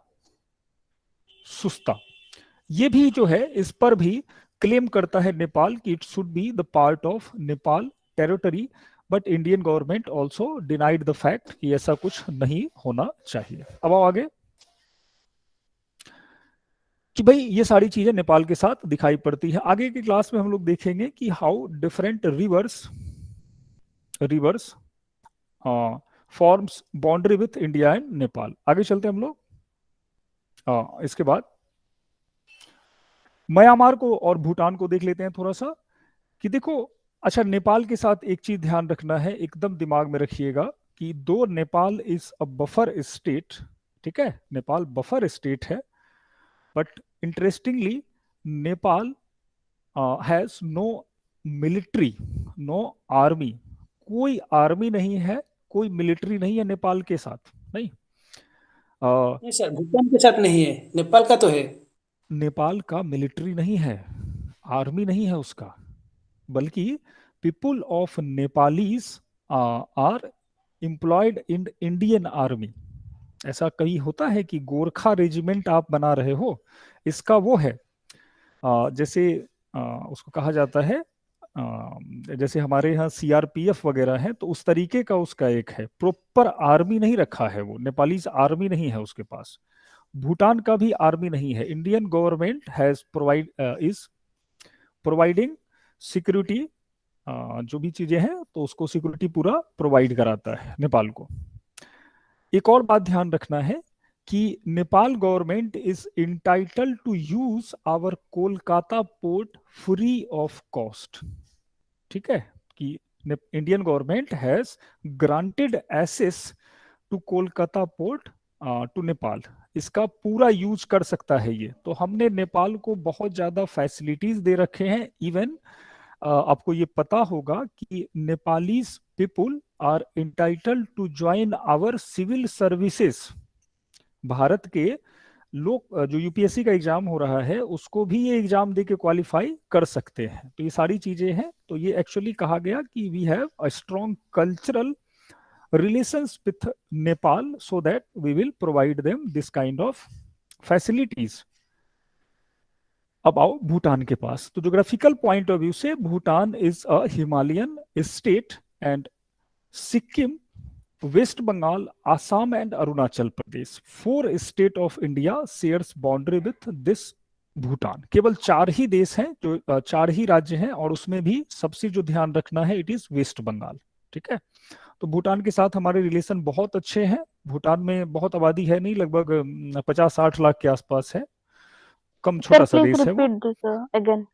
ये भी जो है इस पर भी क्लेम करता है नेपाल कि it should be the part of Nepal territory, but Indian government also denied the fact कि ऐसा कुछ नहीं होना चाहिए। अब आओ आगे कि भाई ये सारी चीजें नेपाल के साथ दिखाई पड़ती है। आगे की क्लास में हम लोग देखेंगे कि how different reverse forms boundary with India and Nepal. आगे चलते हैं हम लोग। इसके बाद म्यांमार को और भूटान को देख लेते हैं थोड़ा सा कि देखो, अच्छा नेपाल के साथ एक चीज ध्यान रखना है, एकदम दिमाग में रखिएगा कि दो Nepal is a buffer state, ठीक है, नेपाल बफर स्टेट है, but interestingly Nepal has no military, no army, कोई आर्मी नहीं है, कोई मिलिट्री नहीं है नेपाल के साथ, नहीं। नहीं सर, भूटान के साथ नहीं है, नेपाल का तो है। नेपाल का मिलिट्री नहीं है, आर्मी नहीं है उसका, बल्कि people of Nepalese are employed in Indian army. ऐसा कहीं होता है कि गोरखा रेजिमेंट आप बना रहे हो, इसका वो है जैसे उसको कहा जाता है जैसे हमारे यहाँ सीआरपीएफ वगैरह है, तो उस तरीके का उसका एक है, प्रॉपर आर्मी नहीं रखा है वो, नेपालीज आर्मी नहीं है उसके पास। भूटान का भी आर्मी नहीं है। Indian government has is providing security, जो भी चीजें हैं तो उसको सिक्योरिटी पूरा प्रोवाइड कराता है नेपाल को। एक और बात ध्यान रखना है कि Nepal government is entitled to use our Kolkata port free of cost, ठीक है, कि Indian government has granted access to Kolkata port to Nepal, इसका पूरा यूज कर सकता है ये। तो हमने नेपाल को बहुत ज्यादा फैसिलिटीज दे रखे हैं। इवन आपको ये पता होगा कि Nepalese people are entitled to join our civil services. Bharat के लोग जो यूपीएससी का एग्जाम हो रहा है उसको भी ये एग्जाम दे के क्वालिफाई कर सकते हैं। तो ये सारी चीजें हैं। तो ये एक्चुअली कहा गया कि we have a strong cultural relations with Nepal so that we will provide them this kind of facilities. अब आओ भूटान के पास। तो ज्योग्राफिकल पॉइंट ऑफ व्यू से Bhutan is a Himalayan state and Sikkim, waste Bengal, Assam and Arunachal Pradesh, 4 state of India shares boundary with this Bhutan. केवल 4 ही देश हैं जो 4 ही राज्य हैं, और उसमें भी सबसे जो ध्यान रखना है इट इज वेस्ट बंगाल, ठीक है। तो भूटान के साथ हमारे रिलेशन बहुत अच्छे हैं। भूटान में बहुत आबादी है नहीं, लगभग 50-60 लाख के आसपास है, कम छोटा Sir, सा please देश है वो। repeat this again.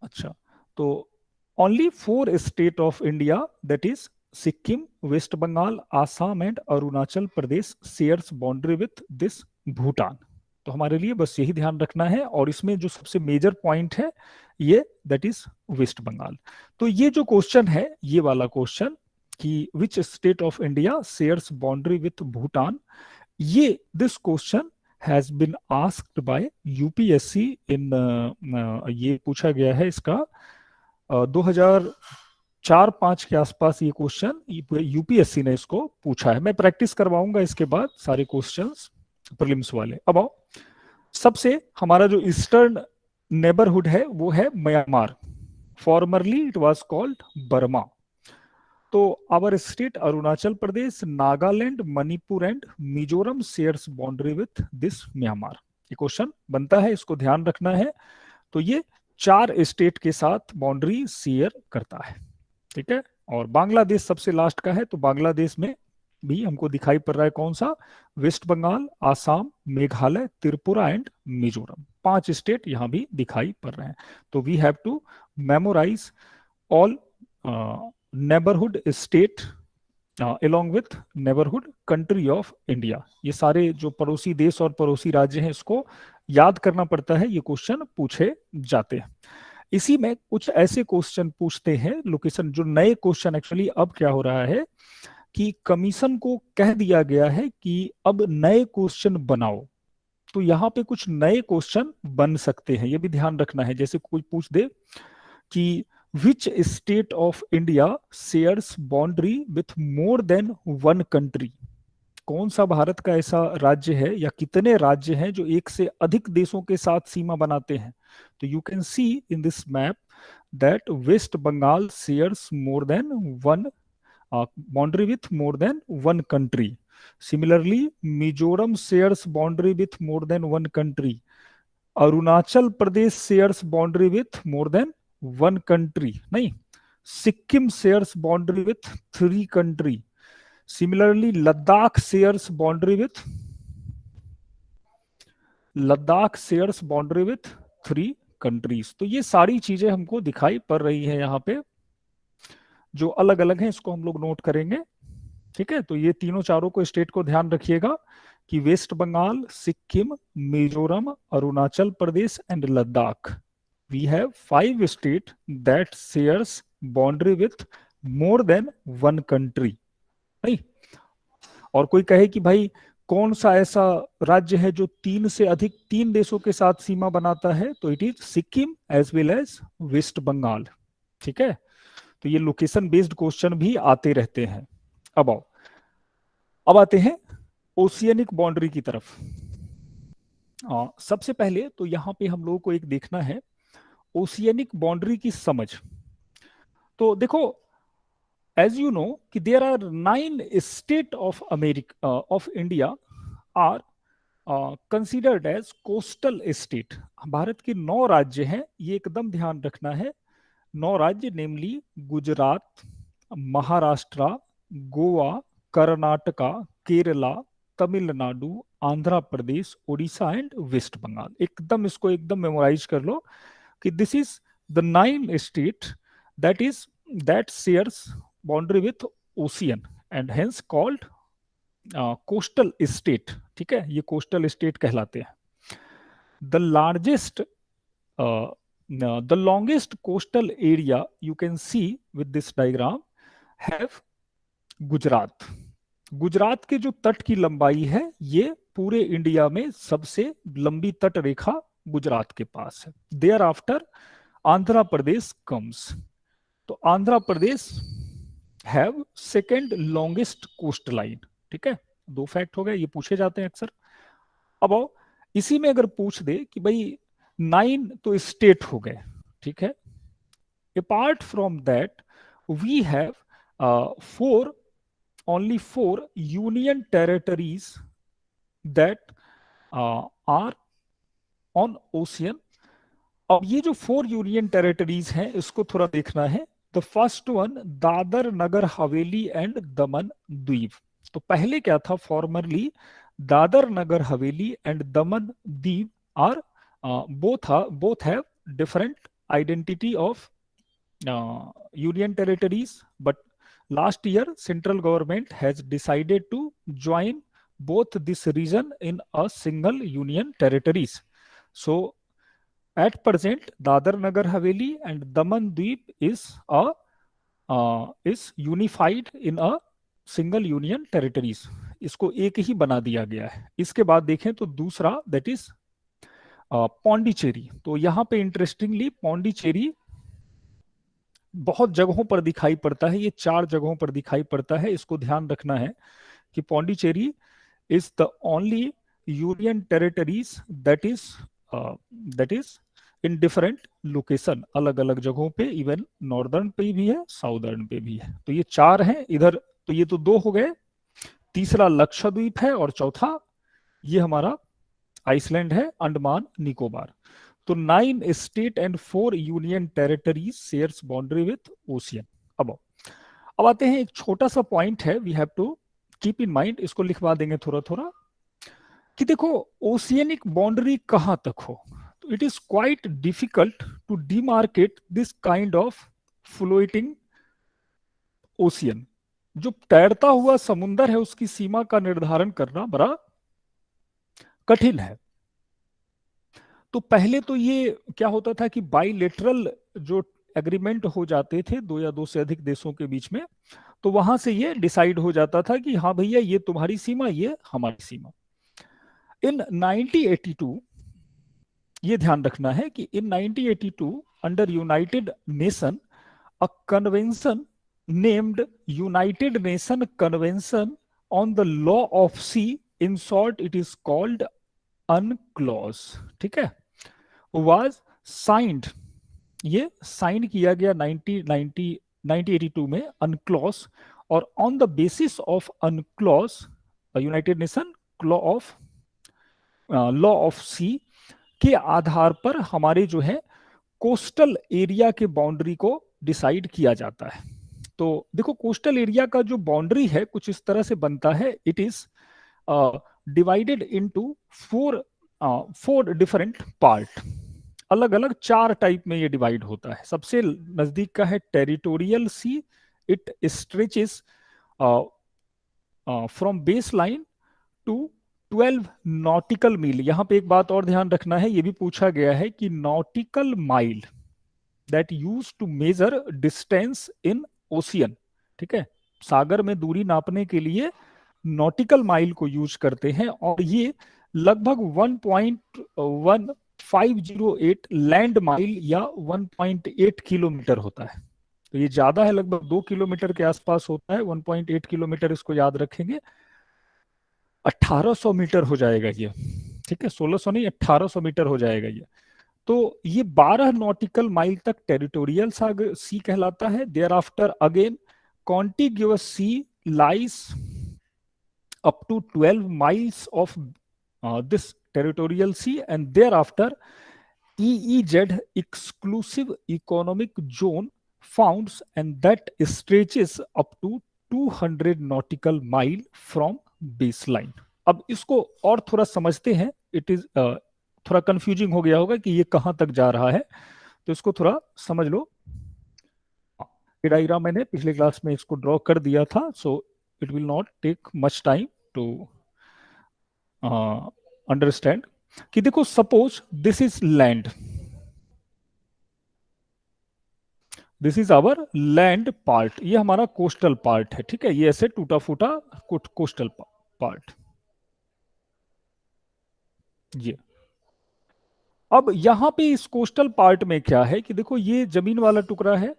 अच्छा, तो only 4 state of India that is Sikkim, waste Bengal, Assam and Arunachal Pradesh shares boundary with this Bhutan. तो हमारे लिए बस यही ध्यान रखना है। और इसमें जो सबसे मेजर पॉइंट है ये दैट इज वेस्ट बंगाल। तो ये जो क्वेश्चन है, ये वाला क्वेश्चन कि which state of India shares boundary with Bhutan, ये this question has been asked by UPSC in, ये पूछा गया है इसका 2004-05 के आसपास ये क्वेश्चन यूपीएससी ने इसको पूछा है। मैं प्रैक्टिस करवाऊंगा इसके बाद सारे क्वेश्चंस प्रीलिम्स वाले। अब आओ, सबसे हमारा जो ईस्टर्न नेबरहुड है वो है Myanmar, formerly it was called Burma. तो our state Arunachal Pradesh, Nagaland, Manipur and Mizoram shares boundary with this Myanmar. ये क्वेश्चन बनता है, इसको ध्यान रखना है। तो ये 4 स्टेट के साथ बाउंड्री शेयर करता है, ठीक है। और बांग्लादेश सबसे लास्ट का है, तो बांग्लादेश में भी हमको दिखाई पड़ रहा है कौन सा, वेस्ट बंगाल, आसाम, मेघालय, त्रिपुरा एंड मिजोरम, 5 स्टेट यहां भी दिखाई पड़ रहे हैं। तो we have to memorise all neighbourhood state along with neighbourhood country of India. ये सारे जो पड़ोसी देश और पड़ोसी राज्य हैं इसको याद करना पड़ता है, ये क्वेश्चन पूछे जाते हैं। इसी में कुछ ऐसे क्वेश्चन पूछते हैं लोकेशन, जो नए क्वेश्चन एक्चुअली अब क्या हो रहा है कि कमीशन को कह दिया गया है कि अब नए क्वेश्चन बनाओ। तो यहाँ पे कुछ नए क्वेश्चन बन सकते हैं, ये भी ध्यान रखना है। जैसे कोई पूछ दे कि which state of India shares boundary with more than one country, कौन सा भारत का ऐसा राज्य है या कितने राज्य हैं जो एक से अधिक देशों के साथ सीमा बनाते हैं? तो you can see in this map that West Bengal shares more than one boundary with more than one country. Similarly, Mizoram shares boundary with more than one country. Arunachal Pradesh shares boundary with more than one country. नहीं, Sikkim shares boundary with 3 country. Similarly, Ladakh shares boundary with 3 countries. तो ये सारी चीजें हमको दिखाई पड़ रही है यहाँ पे, जो अलग अलग हैं, इसको हम लोग नोट करेंगे। ठीक है, तो ये तीनों चारों को स्टेट को ध्यान रखिएगा कि West Bengal, Sikkim, Mizoram, Arunachal Pradesh and Ladakh, we have 5 state that shares boundary with more than one country. नहीं, और कोई कहे कि भाई कौन सा ऐसा राज्य है जो 3 से अधिक 3 देशों के साथ सीमा बनाता है, तो it is Sikkim as well as West Bengal. ठीक है, तो ये लोकेशन बेस्ड क्वेश्चन भी आते रहते हैं। अब आते हैं ओशियनिक बाउंड्री की तरफ। सबसे पहले तो यहां पे हम लोगों को एक देखना है ओशियनिक बाउंड्री की समझ। तो देखो, एज यू नो कि there are 9 state of America of India are considered as coastal state. Bharat के 9 राज्य हैं, ये एकदम ध्यान रखना है। 9 राज्य, नेमली गुजरात, महाराष्ट्र, गोवा, कर्नाटका, केरला, तमिलनाडु, आंध्र प्रदेश, उड़ीसा एंड वेस्ट बंगाल। एकदम इसको एकदम मेमोराइज कर लो कि this is the 9 state that shares boundary with ocean and hence called coastal state. ठीक है, ये कोस्टल स्टेट कहलाते हैं। The largest the longest coastal area you can see with this diagram have Gujarat. Gujarat के जो तट की लंबाई है, ये पूरे इंडिया में सबसे लंबी तट रेखा गुजरात के पास है। Thereafter Andhra Pradesh comes. तो Andhra Pradesh have second longest coast line. ठीक है, 2 फैक्ट हो गए, ये पूछे जाते हैं अक्सर। अब आओ, इसी में अगर पूछ दे कि भाई 9 तो स्टेट हो गए, ठीक है, apart from that we have 4 union territories that are on ocean. अब ये जो 4 यूनियन टेरिटरीज हैं, इसको थोड़ा देखना है। The first one, Dadar Nagar Haveli and दमन द्वीप। तो पहले क्या था, फॉर्मरली दादर नगर हवेली एंड दमन द्वीप are both have different identity of union territories, but last year central government has decided to join both this region in a single union territories. So at present Dadar Nagar Haveli and Daman Dweep is unified in a single union territories. इसको एक ही बना दिया गया है। इसके बाद देखें तो दूसरा, that is पौंडीचेरी। तो यहां पे इंटरेस्टिंगली पौंडीचेरी बहुत जगहों पर दिखाई पड़ता है, ये 4 जगहों पर दिखाई पड़ता है। इसको ध्यान रखना है कि Pondicherry is the only union territories that is in different location, अलग अलग जगहों पे, इवन नॉर्दर्न पे भी है, साउदर्न पे भी है। तो ये 4 हैं इधर। तो ये तो 2 हो गए, तीसरा लक्षद्वीप है और चौथा ये हमारा आइसलैंड है, अंडमान निकोबार। तो 9 state and 4 union territories shares boundary with ocean. अब आते हैं, एक छोटा सा पॉइंट है, we have to keep in mind, इसको लिखवा देंगे थोड़ा थोड़ा, कि देखो ओशियनिक बाउंड्री कहां तक हो। तो it is quite difficult to demarcate this kind of floating ocean. जो तैरता हुआ समुंदर है, उसकी सीमा का निर्धारण करना बड़ा कठिन है। तो पहले तो ये क्या होता था कि बाइलेटरल जो एग्रीमेंट हो जाते थे 2 या 2 से अधिक देशों के बीच में, तो वहां से ये डिसाइड हो जाता था कि हाँ भैया, ये तुम्हारी सीमा, ये हमारी सीमा। इन 1982, ये ध्यान रखना है कि इन 1982 under United nation a convention named United Nation convention on the law of sea. In short, it is called UNCLOS. ठीक है, was signed, ये साइन किया गया 1982 में UNCLOS, और on the basis of UNCLOS United Nation law of sea के आधार पर हमारे जो है कोस्टल एरिया के बाउंड्री को डिसाइड किया जाता है। तो देखो कोस्टल एरिया का जो बाउंड्री है कुछ इस तरह से बनता है, it is divided into four different part, अलग अलग 4 टाइप में ये डिवाइड होता है। सबसे नजदीक का है territorial sea, it stretches from base line to 12 nautical mile. यहां पे एक बात और ध्यान रखना है, ये भी पूछा गया है कि nautical mile that use to measure distance in ocean, ठीक है, सागर में दूरी नापने के लिए नॉटिकल माइल को यूज करते हैं, और ये लगभग 1.1508 लैंड माइल या 1.8 किलोमीटर होता है। तो ये ज्यादा है, लगभग 2 किलोमीटर के आसपास होता है। 1.8 किलोमीटर इसको याद रखेंगे, 1800 मीटर हो जाएगा ये, ठीक है, 1600 नहीं 1800 मीटर हो जाएगा ये। तो ये 12 नॉटिकल माइल तक टेरिटोरियल सी कहलाता है। Thereafter again contiguous sea lies up to 12 miles of this territorial sea, and there after EEZ exclusive economic zone founds, and that stretches up to 200 nautical mile from baseline. अब इसको और थोड़ा समझते हैं, it is थोड़ा confusing हो गया होगा कि ये कहां तक जा रहा है, तो इसको थोड़ा समझ लो। ये डायग्राम मैंने पिछले क्लास में इसको ड्रॉ कर दिया था, so it will not take much time to understand. कि देखो suppose this is land, this is our land part, ये हमारा कोस्टल पार्ट है, ठीक है, ये ऐसे टूटा फूटा कोस्टल पार्ट ये। अब यहां पे इस कोस्टल पार्ट में क्या है कि देखो ये जमीन वाला टुकड़ा है,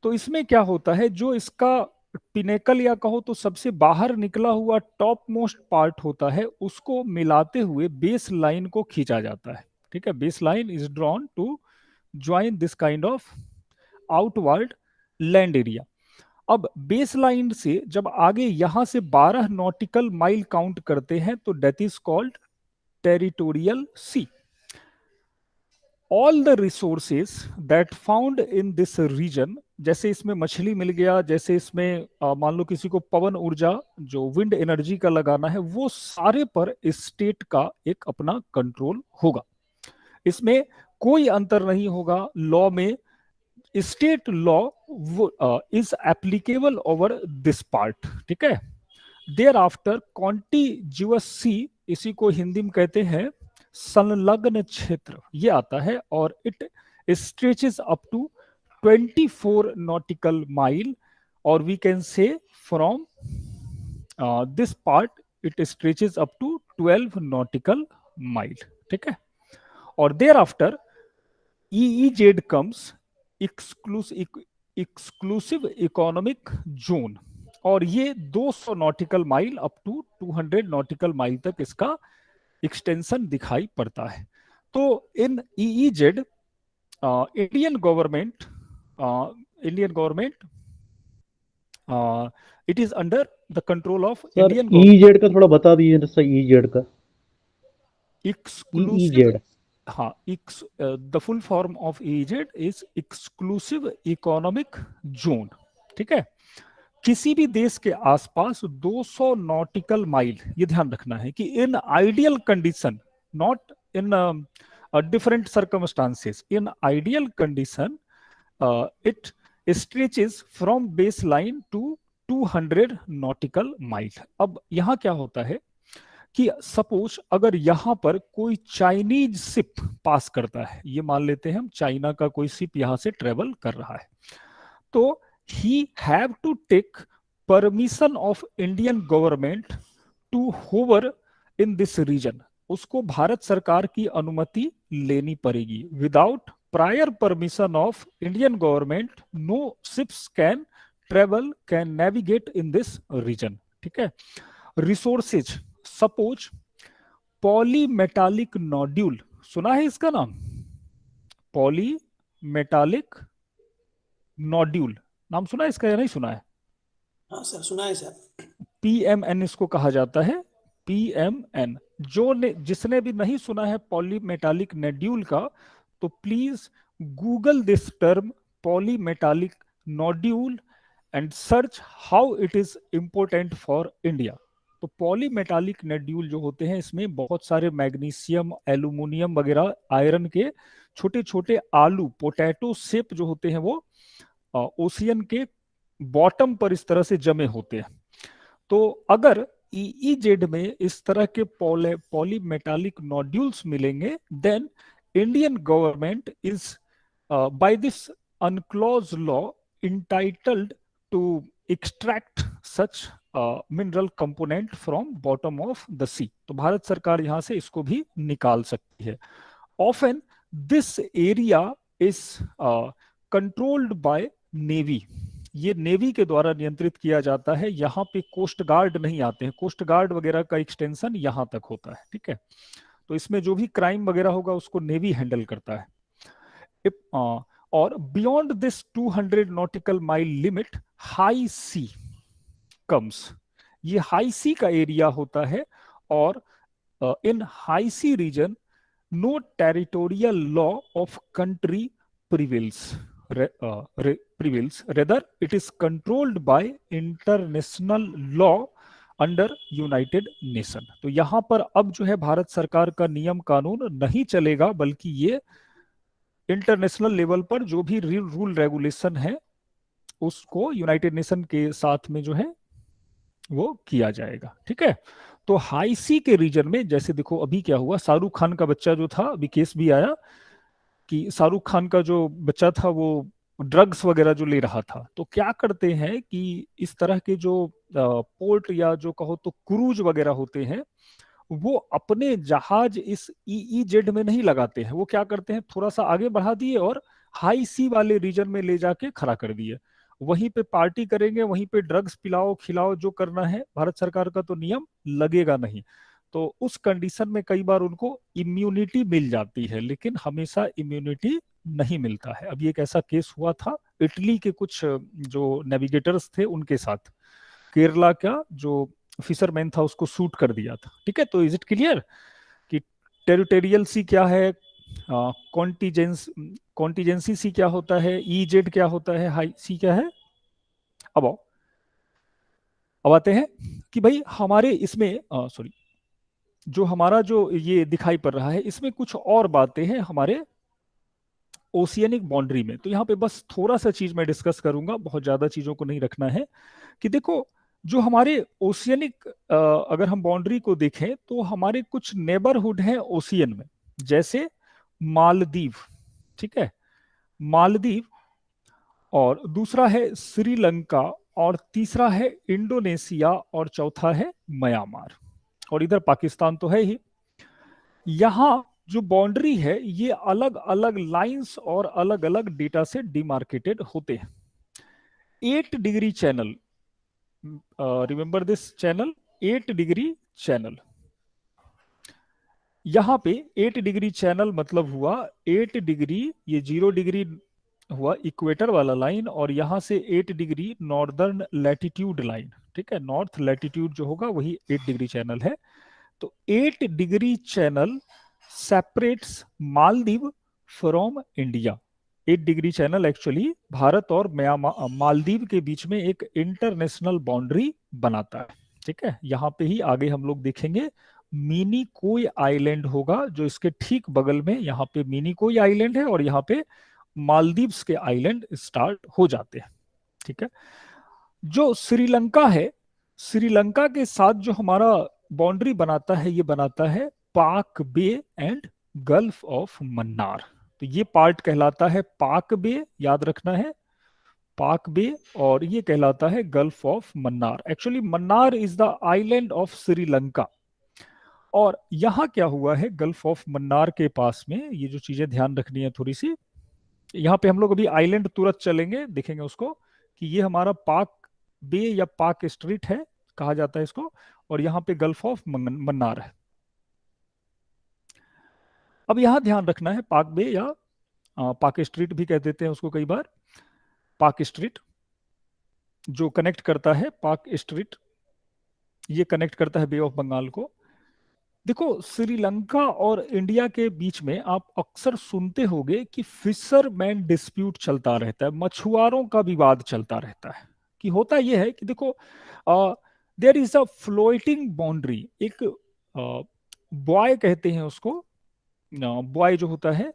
तो इसमें क्या होता है, जो इसका पिनेकल या कहो तो सबसे बाहर निकला हुआ टॉप मोस्ट पार्ट होता है, उसको मिलाते हुए बेस लाइन को खींचा जाता है, ठीक है। Base line is drawn to join this kind of outward land area. अब बेस लाइन से जब आगे यहां से 12 नॉटिकल माइल काउंट करते हैं तो that is called territorial sea. All the resources that found in this region, जैसे इसमें मछली मिल गया, जैसे इसमें मान लो किसी को पवन ऊर्जा जो विंड एनर्जी का लगाना है, वो सारे पर स्टेट का एक अपना कंट्रोल होगा। इसमें कोई अंतर नहीं होगा लॉ में, state law is applicable over this part, ठीक है। देयर आफ्टर कॉन्टिग्यूअस सी, इसी को हिंदी में कहते हैं संलग्न क्षेत्र, ये आता है, और it stretches up to 24 nautical mile, और we can say from this part it stretches up to 12 nautical mile, ठीक है। और thereafter EEZ comes exclusive economic zone, और ये 200 nautical mile up to 200 nautical mile तक इसका extension दिखाई पड़ता है। तो in EEZ Indian government it is under the control of sir Indian EEZ का थोड़ा बता दीजिए सर, EEZ का एक्सक्लूसिव। EEZ हाँ, the full form of EEZ is exclusive economic zone, ठीक है। किसी भी देश के आसपास 200 नॉटिकल माइल, ये ध्यान रखना है कि in ideal condition, not in different circumstances, in ideal condition it stretches from base line to 200 nautical mile. अब यहां क्या होता है कि सपोज अगर यहां पर कोई चाइनीज शिप पास करता है, ये मान लेते हैं हम चाइना का कोई शिप यहां से ट्रेवल कर रहा है, तो he have to take permission of Indian government to hover in this region। उसको भारत सरकार की अनुमति लेनी पड़ेगी। Without prior permission of Indian government no ships can travel, can navigate in this region, ठीक है। रिसोर्सेज, सपोज पॉलीमेटालिक नोड्यूल, सुना है इसका नाम? पॉलीमेटालिक नोड्यूल, नाम सुना है इसका या नहीं सुना है? हाँ सर, सुना है सर। पीएमएन इसको कहा जाता है, पीएमएन। जिसने भी नहीं सुना है पॉलीमेटालिक नोड्यूल का, तो please Google this term polymetallic nodule and search how it is important for India. तो पॉलीमेटालिक नोड्यूल जो होते हैं, इसमें बहुत सारे मैग्नीशियम, एल्यूमिनियम वगैरह, आयरन के छोटे छोटे आलू, पोटैटो शेप जो होते हैं, वो ओशियन के बॉटम पर इस तरह से जमे होते हैं। तो अगर ईईजेड में इस तरह के पॉलीमेटालिक नोड्यूल्स मिलेंगे, then Indian government is by this UNCLOS law entitled to extract such mineral component from bottom of the sea. तो भारत सरकार यहां से इसको भी निकाल सकती है। Often this area is controlled by navy, ये नेवी के द्वारा नियंत्रित किया जाता है। यहाँ पे कोस्ट गार्ड नहीं आते हैं, कोस्ट गार्ड वगैरह का एक्सटेंशन यहाँ तक होता है, ठीक है। तो इसमें जो भी क्राइम वगैरह होगा उसको नेवी हैंडल करता है। और beyond this 200 nautical mile limit high sea comes, ये हाई सी का एरिया होता है। और in high sea region no territorial law of country prevails, rather it is controlled by international law under United Nation. तो यहां पर अब जो है भारत सरकार का नियम कानून नहीं चलेगा, बल्कि ये इंटरनेशनल लेवल पर जो भी रूल रेगुलेशन है उसको यूनाइटेड नेशन के साथ में जो है वो किया जाएगा, ठीक है। तो हाई सी के रीजन में, जैसे देखो अभी क्या हुआ, शाहरुख खान का बच्चा जो था, अभी केस भी आया कि शाहरुख खान का जो बच्चा था वो ड्रग्स वगैरह जो ले रहा था। तो क्या करते हैं कि इस तरह के जो पोर्ट या जो कहो तो क्रूज वगैरह होते हैं, वो अपने जहाज इस ईईजेड में नहीं लगाते हैं। वो क्या करते हैं, थोड़ा सा आगे बढ़ा दिए और हाई सी वाले रीजन में ले जाके खड़ा कर दिए। वहीं पे पार्टी करेंगे, वहीं पे ड्रग्स पिलाओ खिलाओ, जो करना है। भारत सरकार का तो नियम लगेगा नहीं। तो उस कंडीशन में कई बार उनको इम्यूनिटी मिल जाती है, लेकिन हमेशा इम्यूनिटी नहीं मिलता है। अभी एक ऐसा केस हुआ था इटली के कुछ जो नेविगेटर्स थे उनके साथ, केरला का जो फिशरमैन था उसको शूट कर दिया था, ठीक है। तो इज इट क्लियर कि टेरिटोरियल सी क्या है, कॉन्टिजेंसी सी क्या होता है, ईजेड क्या होता है, हाई सी क्या है। अब आते हैं कि भाई हमारे इसमें सॉरी, जो हमारा जो ये दिखाई पड़ रहा है, इसमें कुछ और बातें हैं हमारे ओशियनिक बाउंड्री में। तो यहाँ पे बस थोड़ा सा चीज मैं डिस्कस करूंगा, बहुत ज्यादा चीजों को नहीं रखना है। कि देखो जो हमारे ओशियनिक अगर हम बाउंड्री को देखें तो हमारे कुछ नेबरहुड हैं ओशियन में, जैसे मालदीव, ठीक है, मालदीव, और दूसरा है श्रीलंका, और तीसरा है इंडोनेशिया, और चौथा है म्यांमार, और इधर पाकिस्तान तो है ही। यहां जो बाउंड्री है ये अलग अलग लाइंस और अलग अलग डेटा से डिमार्केटेड होते हैं। 8 degree channel, remember this channel, 8 degree channel. यहां पे 8 डिग्री चैनल मतलब हुआ 8 डिग्री, ये 0 डिग्री हुआ इक्वेटर वाला लाइन, और यहां से 8 डिग्री नॉर्दर्न लैटिट्यूड लाइन, ठीक है। नॉर्थ लैटिट्यूड जो होगा वही 8 डिग्री चैनल है। तो 8 degree channel separates Maldives from India. 8 degree channel actually Bharat और मालदीव के बीच में एक इंटरनेशनल बाउंड्री बनाता है, ठीक है। यहाँ पे ही आगे हम लोग देखेंगे मिनी कोई आइलैंड होगा जो इसके ठीक बगल में, यहाँ पे मिनी कोई आइलैंड है और यहाँ पे मालदीव्स के आइलैंड स्टार्ट हो जाते हैं, ठीक है। जो श्रीलंका है, श्रीलंका के साथ जो हमारा बाउंड्री बनाता है, ये बनाता है पाक बे एंड गल्फ ऑफ मन्नार। तो ये पार्ट कहलाता है पाक बे, याद रखना है, पाक बे, और ये कहलाता है gulf of Mannar. Actually Mannar is the island of Sri Lanka. और यहां क्या हुआ है, गल्फ ऑफ मन्नार के पास में, ये जो चीजें ध्यान रखनी है थोड़ी सी, यहाँ पे हम लोग अभी आइलैंड तुरंत चलेंगे, देखेंगे उसको कि ये हमारा पाक बे या पाक स्ट्रीट है, कहा जाता है इसको, और यहाँ पे गल्फ ऑफ मन्नार है। अब यहाँ ध्यान रखना है, पाक बे या पाक स्ट्रीट भी कह देते हैं उसको कई बार, पाक स्ट्रीट जो कनेक्ट करता है, पाक स्ट्रीट ये कनेक्ट करता है बे ऑफ बंगाल को। देखो श्रीलंका और इंडिया के बीच में आप अक्सर सुनते होंगे कि फिशरमैन डिस्प्यूट चलता रहता है, मछुआरों का विवाद चलता रहता है। कि होता यह है कि देखो there is a floating boundary, एक बॉय कहते हैं उसको, बॉय जो होता है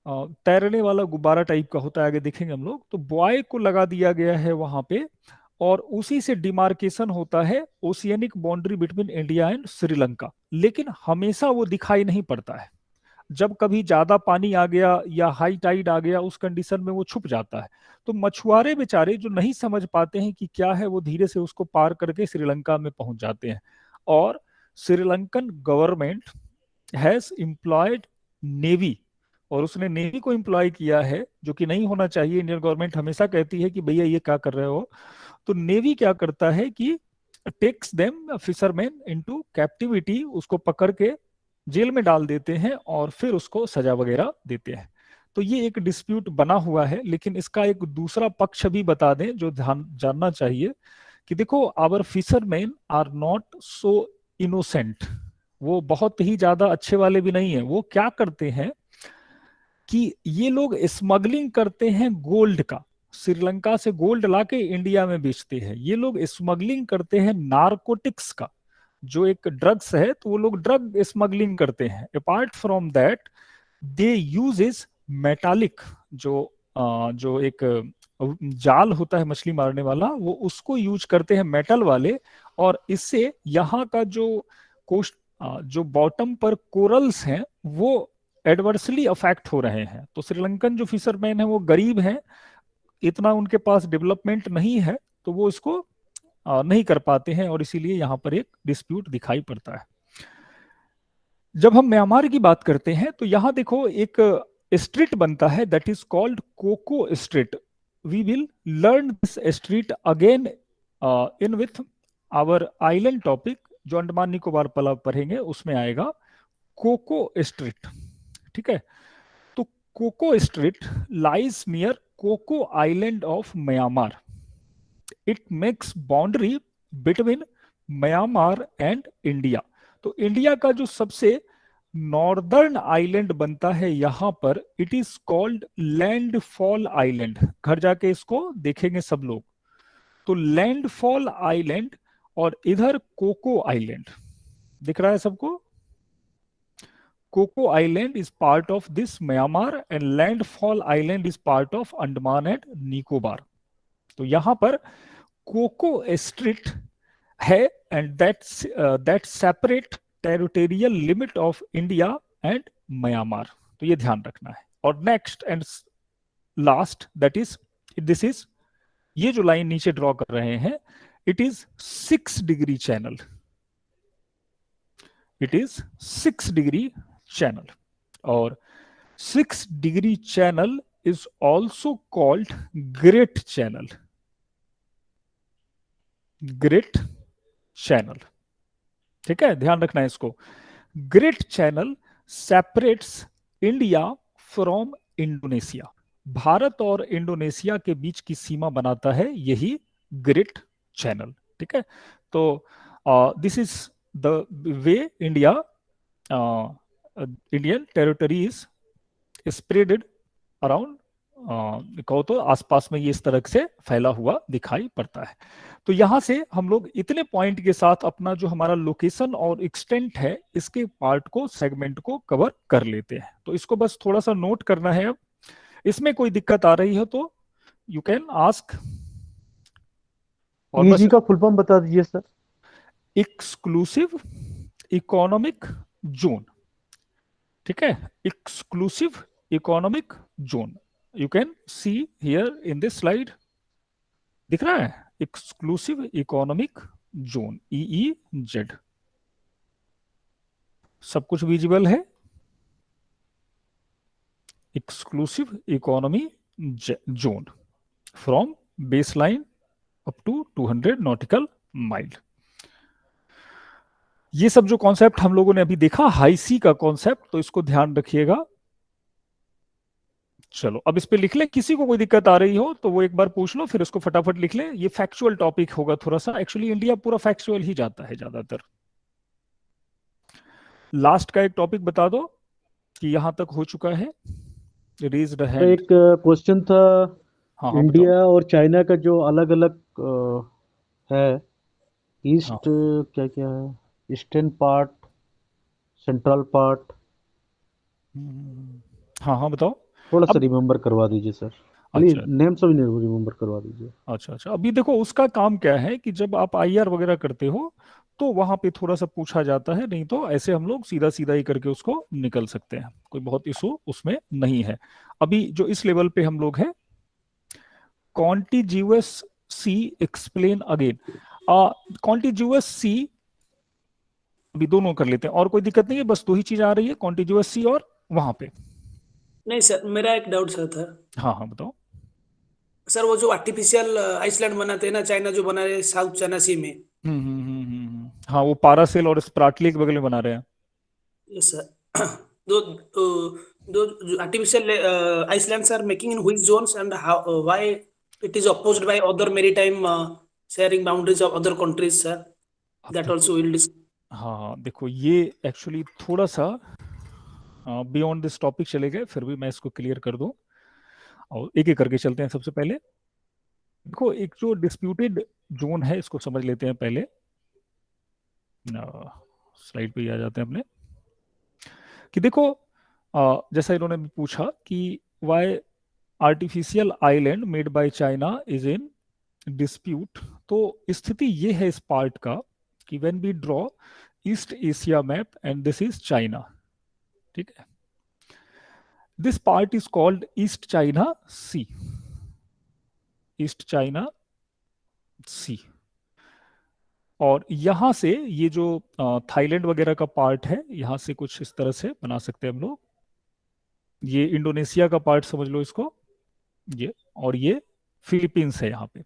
तैरने वाला गुब्बारा टाइप का होता है, आगे देखेंगे हम लोग। तो बॉय को लगा दिया गया है वहां पे, और उसी से डिमार्केशन होता है oceanic boundary between India and Sri Lanka. लेकिन हमेशा वो दिखाई नहीं पड़ता है, जब कभी ज्यादा पानी आ गया या हाई टाइड आ गया उस कंडीशन में वो छुप जाता है। तो मछुआरे बेचारे जो नहीं समझ पाते हैं कि क्या है, वो धीरे से उसको पार करके श्रीलंका में पहुंच जाते हैं। और Sri Lankan government has employed navy, और उसने नेवी को एम्प्लॉय किया है, जो कि नहीं होना चाहिए। इंडियन गवर्नमेंट हमेशा कहती है कि भैया ये क्या कर रहे हो। तो नेवी क्या करता है कि takes them fisherman into captivity, उसको पकड़ के जेल में डाल देते हैं और फिर उसको सजा वगैरह देते हैं। तो ये एक डिस्प्यूट बना हुआ है। लेकिन इसका एक दूसरा पक्ष भी बता दें जो ध्यान जानना चाहिए, कि देखो our fisherman are not so innocent, वो बहुत ही ज्यादा अच्छे वाले भी नहीं है। वो क्या करते हैं कि ये लोग स्मगलिंग करते हैं गोल्ड का, श्रीलंका से गोल्ड लाके इंडिया में बेचते हैं। ये लोग स्मगलिंग करते हैं नारकोटिक्स का, जो एक ड्रग्स है, तो वो लोग ड्रग स्मगलिंग करते हैं। Apart from that they uses metallic, जो एक जाल होता है मछली मारने वाला, वो उसको यूज करते हैं मेटल वाले। और इससे यहाँ का जो बॉटम पर कोरल्स हैं वो एडवर्सली अफेक्ट हो रहे हैं। तो श्रीलंकन जो फिशरमैन है वो गरीब हैं, इतना उनके पास डेवलपमेंट नहीं है, तो वो इसको नहीं कर पाते हैं, और इसीलिए यहाँ पर एक डिस्प्यूट दिखाई पड़ता है। जब हम म्यांमार की बात करते हैं तो यहाँ देखो एक स्ट्रीट बनता है, that is called Coco street. We will learn this street again in with our island topic, जो अंडमान निकोबार पढ़ेंगे उसमें आएगा कोको स्ट्रीट। ठीक है, तो Coco street lies near Coco island of Myanmar. It makes boundary between Myanmar and India. तो India का जो सबसे नॉर्दर्न आइलैंड बनता है यहाँ पर, it is called Landfall island. घर जाके इसको देखेंगे सब लोग। तो लैंडफॉल आइलैंड, और इधर कोको आइलैंड दिख रहा है सबको। Coco island is part of this Myanmar and landfall island is part of Andaman and Nicobar. तो यहां पर कोको स्ट्रीट है, and that separate territorial limit of India and Myanmar. तो ये ध्यान रखना है। और next and last, that is this is, ये जो लाइन नीचे ड्रॉ कर रहे हैं, it is 6 degree channel. It is 6 degree channel, और 6 degree channel is also called great channel. Great channel, ठीक है, ध्यान रखना है इसको। Great channel separates India from Indonesia. Bharat और इंडोनेशिया के बीच की सीमा बनाता है यही ग्रेट चैनल। ठीक है, तो this is the way Indian territory is spreaded around, कहो तो आसपास में ये इस तरह से फैला हुआ दिखाई पड़ता है। तो यहां से हम लोग इतने पॉइंट के साथ अपना जो हमारा लोकेशन और एक्सटेंट है, इसके पार्ट को, सेगमेंट को कवर कर लेते हैं। तो इसको बस थोड़ा सा नोट करना है। अब इसमें कोई दिक्कत आ रही है तो यू कैन आस्क। और ईजी का फुल फॉर्म बता दीजिए सर। Exclusive economic zone. ठीक है, exclusive economic zone, you can see here in this slide, दिख रहा है, एक्सक्लूसिव इकोनॉमिक जोन, EEZ। सब कुछ विजिबल है। Exclusive economy zone from base line up to 200 nautical mile. ये सब जो कॉन्सेप्ट हम लोगों ने अभी देखा हाई सी का कॉन्सेप्ट, तो इसको ध्यान रखिएगा। चलो अब इस पे लिख ले, किसी को कोई दिक्कत आ रही हो तो वो एक बार पूछ लो, फिर उसको फटाफट लिख ले। ये फैक्चुअल टॉपिक होगा थोड़ा सा, एक्चुअली इंडिया पूरा फैक्चुअल ही जाता है ज्यादातर। लास्ट का एक टॉपिक बता दो कि यहां तक हो चुका है। रेज्ड तो हैंड। एक क्वेश्चन था, हाँ हाँ बताओ। इंडिया और चाइना का जो अलग अलग है, ईस्ट हाँ क्या क्या है, ईस्टर्न पार्ट, सेंट्रल पार्ट, हाँ हाँ बताओ। थोड़ा सा अब रिमेम्बर करवा दीजिए सर, प्लीज अच्छा नेम सब रिमेम्बर करवा दीजिए। अच्छा अच्छा, अभी देखो उसका काम क्या है कि जब आप आईआर वगैरह करते हो तो वहां पे थोड़ा सा पूछा जाता है, नहीं तो ऐसे हम लोग सीधा सीधा ही करके उसको निकल सकते हैं, कोई बहुत इशू उसमें नहीं है। अभी जो इस लेवल पे हम लोग हैं, कॉन्टिज्यूअस सी एक्सप्लेन अगेन। कॉन्टिज्यूअस सी अभी दोनों कर लेते हैं, और कोई दिक्कत नहीं है, बस दो ही चीज आ रही है, कॉन्टिज्यूअस सी और वहां पे। नहीं सर, मेरा एक डाउट सर था। हाँ हाँ बताओ। सर वो जो आर्टिफिशियल आइसलैंड बनाते हैं ना, चाइना जो बना रहे हैं साउथ चाइना सी में। हाँ वो पारासेल और स्प्राटली के बगल में बना रहे हैं। Yes sir. दो दो artificial islands are making in which zones and how why it is opposed by other maritime sharing boundaries of other countries sir, अब दैट देखो, आल्सो विल डिस्कस। हाँ हाँ देखो, ये एक्चुअली थोड़ा सा बियॉन्ड दिस टॉपिक चले गए, फिर भी मैं इसको क्लियर कर दूं, और एक एक करके चलते हैं। सबसे पहले देखो, एक जो डिस्प्यूटेड जोन है इसको समझ लेते हैं पहले। स्लाइड पे ही आ जाते हैं अपने, कि देखो जैसा इन्होंने पूछा कि why artificial island made by China is in dispute. तो स्थिति ये है इस पार्ट का कि when we draw East Asia map and this is China, ठीक है, this part is called East China Sea. East China Sea. और यहां से ये जो थाईलैंड वगैरह का पार्ट है, यहां से कुछ इस तरह से बना सकते हैं हम लोग। ये इंडोनेशिया का पार्ट समझ लो इसको, ये, और ये फिलीपींस है यहाँ पे,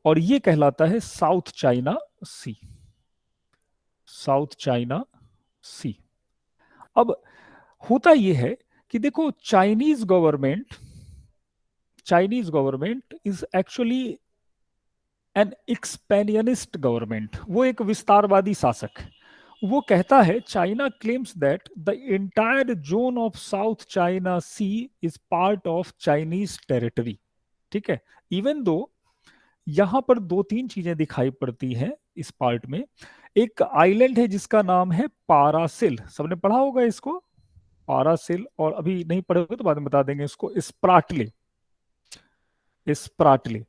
और ये कहलाता है South China Sea. South China Sea. अब होता यह है कि देखो, Chinese government is actually an expansionist government. वो एक विस्तारवादी शासक है। वो कहता है, China claims that the entire zone of South China Sea is part of Chinese territory, ठीक है। इवन दो यहां पर दो तीन चीजें दिखाई पड़ती हैं इस पार्ट में। एक आइलैंड है जिसका नाम है पारासिल, सबने पढ़ा होगा इसको, पारासिल, और अभी नहीं पढ़ोगे तो बाद में बता देंगे इसको, स्प्राटले। स्प्राटले।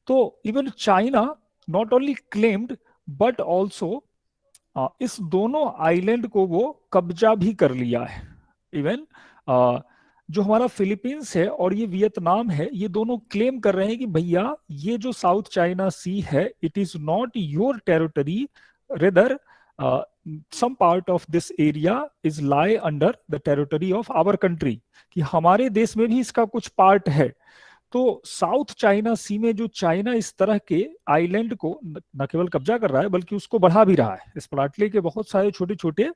तो even China not only claimed but also इस दोनों आइलैंड को वो कब्जा भी कर लिया है। इवन जो हमारा फिलीपींस है और ये वियतनाम है, ये दोनों क्लेम कर रहे हैं कि भैया ये जो साउथ चाइना सी है, it is not your territory, rather some part of this area is lie under the territory of our country, कि हमारे देश में भी इसका कुछ पार्ट है। तो साउथ चाइना सी में जो चाइना इस तरह के आइलैंड को न केवल कब्जा कर रहा है बल्कि उसको बढ़ा भी रहा है। स्प्राटले के बहुत सारे छोटे छोटे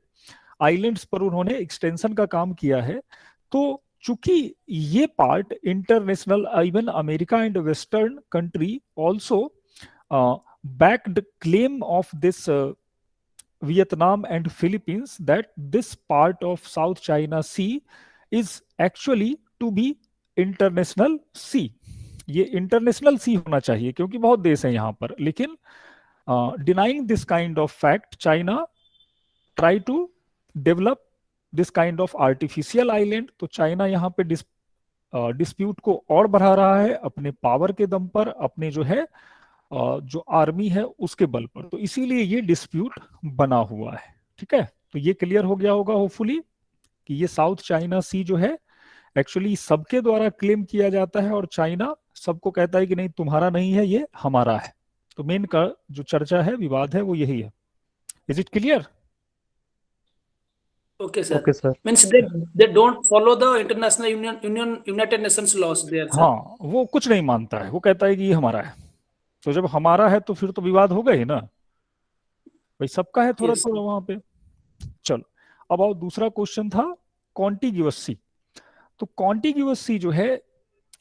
आइलैंड्स पर उन्होंने एक्सटेंशन का काम किया है। तो चूंकि ये part international, even America and western country also backed claim of this Vietnam and Philippines that this part of South China Sea is actually to be international sea. ये इंटरनेशनल सी होना चाहिए क्योंकि बहुत देश है यहाँ पर, लेकिन denying this kind of fact, China try to develop this kind of artificial island. तो चाइना यहाँ पे डिस्प्यूट को और बढ़ा रहा है अपने पावर के दम पर, अपने जो है जो आर्मी है उसके बल पर। तो इसीलिए ये डिस्प्यूट बना हुआ है, ठीक है। तो ये क्लियर हो गया होगा होपफुली कि ये साउथ चाइना सी जो है एक्चुअली सबके द्वारा क्लेम किया जाता है, और चाइना सबको कहता है कि नहीं तुम्हारा नहीं है, ये हमारा है। तो मेन का जो चर्चा है, विवाद है, वो यही है। Is it clear? Okay sir, okay sir. means they don't follow the international United Nations laws there sir. हाँ, वो कुछ नहीं मानता है, वो कहता है कि ये हमारा है। तो जब हमारा है तो फिर तो विवाद होगा ही ना। भाई सबका है थोड़ा Yes. थोड़ा वहां पे। चलो, अब आओ, दूसरा क्वेश्चन था कॉन्टिग्यूअस सी। तो कॉन्टिग्यूअस सी जो है,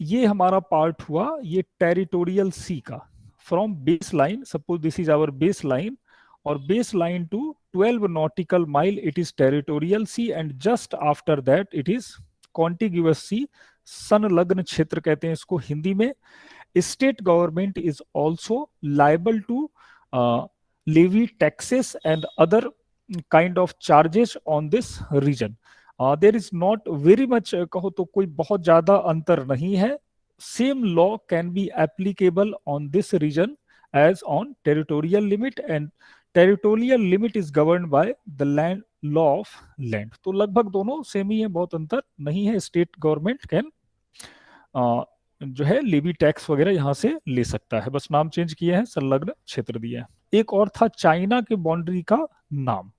ये हमारा पार्ट हुआ ये टेरिटोरियल सी का। From base line, suppose this is our base line, और base line to 12 nautical mile it is territorial sea, and just after that it is contiguous sea. संलग्न क्षेत्र कहते हैं इसको हिंदी में। State government is also liable to levy taxes and other kind of charges on this region. There is not very much, कहो तो कोई बहुत ज्यादा अंतर नहीं है। Same law can be applicable on this region as on territorial limit, and territorial limit is governed by the land law of land. तो लगभग दोनों सेम ही है, बहुत अंतर नहीं है। स्टेट गवर्नमेंट कैन जो है लेवी टैक्स वगैरह यहां से ले सकता है, बस नाम चेंज किया है, संलग्न क्षेत्र दिया है। एक और था चाइना के बाउंड्री का नाम।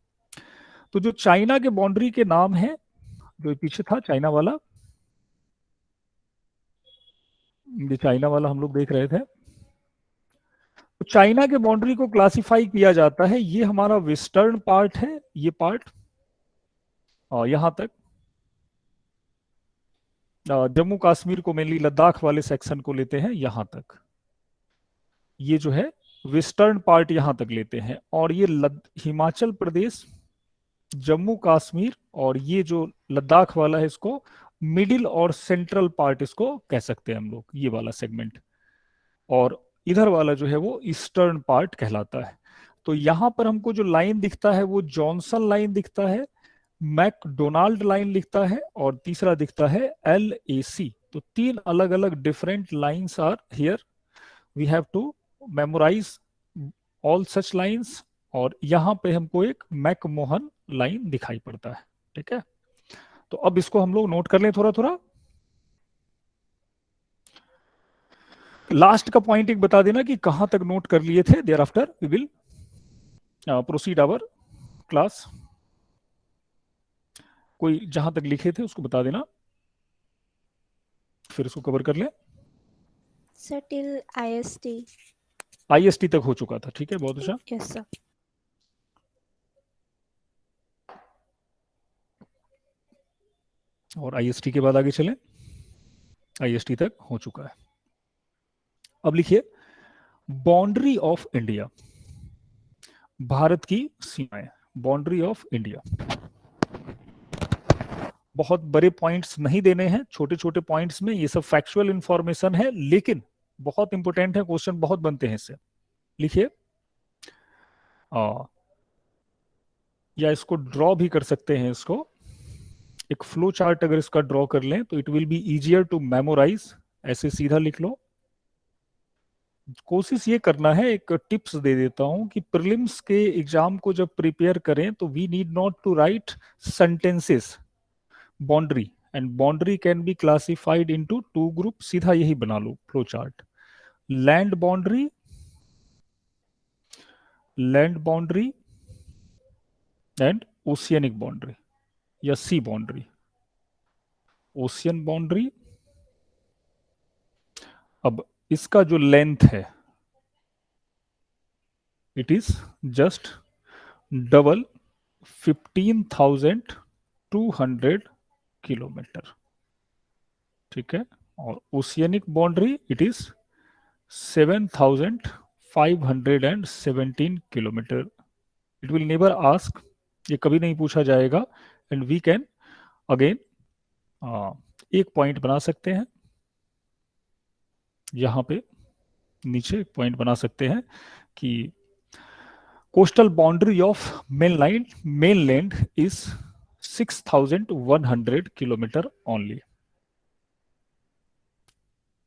तो जो चाइना के बाउंड्री के नाम है, जो पीछे था चाइना वाला, ये चाइना वाला हम लोग देख रहे थे। तो चाइना के बाउंड्री को क्लासिफाई किया जाता है, ये हमारा वेस्टर्न पार्ट है, ये पार्ट और यहां तक जम्मू कश्मीर को मेनली लद्दाख वाले सेक्शन को लेते हैं यहां तक, ये जो है वेस्टर्न पार्ट यहां तक लेते हैं। और ये हिमाचल प्रदेश, जम्मू कश्मीर और ये जो लद्दाख वाला है, इसको मिडिल और सेंट्रल पार्ट इसको कह सकते हैं हम लोग, ये वाला सेगमेंट। और इधर वाला जो है वो ईस्टर्न पार्ट कहलाता है। तो यहां पर हमको जो लाइन दिखता है वो जॉनसन लाइन दिखता है, मैकडोनाल्ड लाइन लिखता है, और तीसरा दिखता है LAC। तो तीन अलग अलग different lines are here, we have to memorise all such lines. और यहां पे हमको एक मैकमोहन लाइन दिखाई पड़ता है, ठीक है। तो अब इसको हम लोग नोट कर लें थोड़ा थोड़ा। लास्ट का पॉइंट एक बता देना कि कहां तक नोट कर लिए थे, thereafter we will proceed our class. कोई जहां तक लिखे थे उसको बता देना, फिर इसको कवर कर ले। सर टिल IST तक हो चुका था, ठीक है, बहुत अच्छा। Yes sir. और IST के बाद आगे चलें, IST तक हो चुका है। अब लिखिए बाउंड्री ऑफ इंडिया, भारत की सीमाएं, बाउंड्री ऑफ इंडिया। बहुत बड़े पॉइंट्स नहीं देने हैं, छोटे छोटे पॉइंट्स में, ये सब फैक्चुअल इंफॉर्मेशन है, लेकिन बहुत इंपॉर्टेंट है, क्वेश्चन बहुत बनते हैं इससे। लिखिए, या इसको ड्रॉ भी कर सकते हैं, इसको एक फ्लो चार्ट अगर इसका ड्रॉ कर लें तो it will be easier to memorise. ऐसे सीधा लिख लो। कोशिश ये करना है, एक टिप्स दे देता हूं कि प्रीलिम्स के एग्जाम को जब प्रिपेयर करें तो we need not to write sentences, boundary, and boundary can be classified into two group. सीधा यही बना लो flow chart, land boundary and oceanic boundary, या सी बाउंड्री, ओशियन बाउंड्री। अब इसका जो लेंथ है it is just double 15,200 kilometre, ठीक है। और oceanic boundary it is 7,517 kilometre. It will never ask, ये कभी नहीं पूछा जाएगा। एंड वी कैन अगेन एक पॉइंट बना सकते हैं, यहां पे नीचे एक पॉइंट बना सकते हैं कि coastal boundary of mainland is 6,100 kilometre only.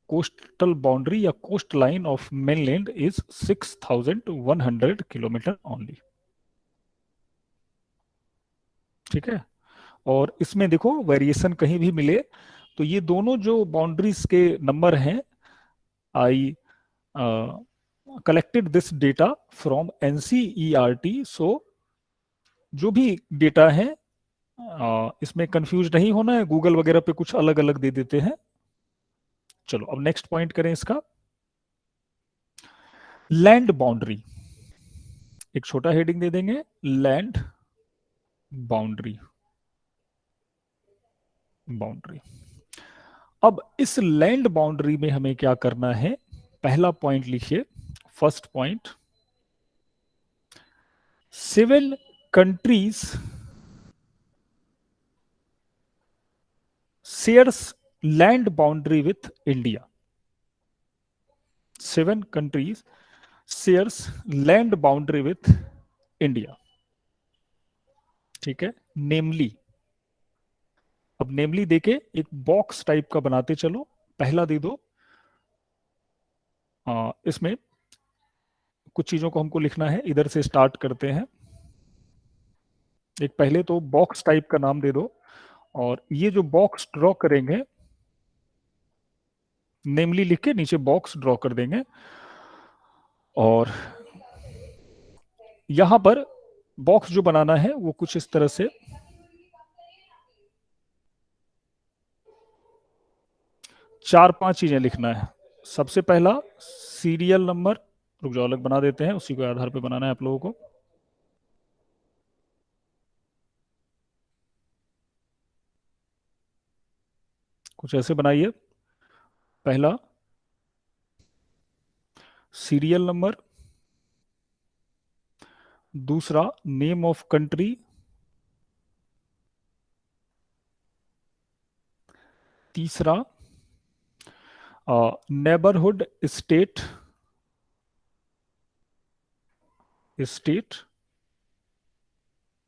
Coastal boundary या coast line of mainland is 6,100 kilometre only, ठीक है। और इसमें देखो वेरिएशन कहीं भी मिले तो ये दोनों जो बाउंड्रीज के नंबर हैं, I collected this data from NCERT। सो जो भी डेटा है इसमें कंफ्यूज नहीं होना है, गूगल वगैरह पे कुछ अलग अलग दे देते हैं। चलो अब नेक्स्ट पॉइंट करें इसका, लैंड बाउंड्री। एक छोटा हेडिंग दे देंगे, लैंड बाउंड्री। अब इस लैंड बाउंड्री में हमें क्या करना है, पहला पॉइंट लिखिए, first point, 7 countries shares land boundary with India. 7 countries shares land boundary with India. ठीक है, नेमली। अब नेमली देके एक बॉक्स टाइप का बनाते चलो, पहला दे दो। इसमें कुछ चीजों को हमको लिखना है, इधर से स्टार्ट करते हैं। एक पहले तो बॉक्स टाइप का नाम दे दो, और ये जो बॉक्स ड्रॉ करेंगे, नेमली लिख के नीचे बॉक्स ड्रॉ कर देंगे, और यहां पर बॉक्स जो बनाना है वो कुछ इस तरह से, चार पांच चीजें लिखना है। सबसे पहला सीरियल नंबर, रुक जाओ अलग बना देते हैं, उसी के आधार पे बनाना है आप लोगों को। कुछ ऐसे बनाइए, पहला सीरियल नंबर, दूसरा नेम ऑफ कंट्री, तीसरा neighbourhood state,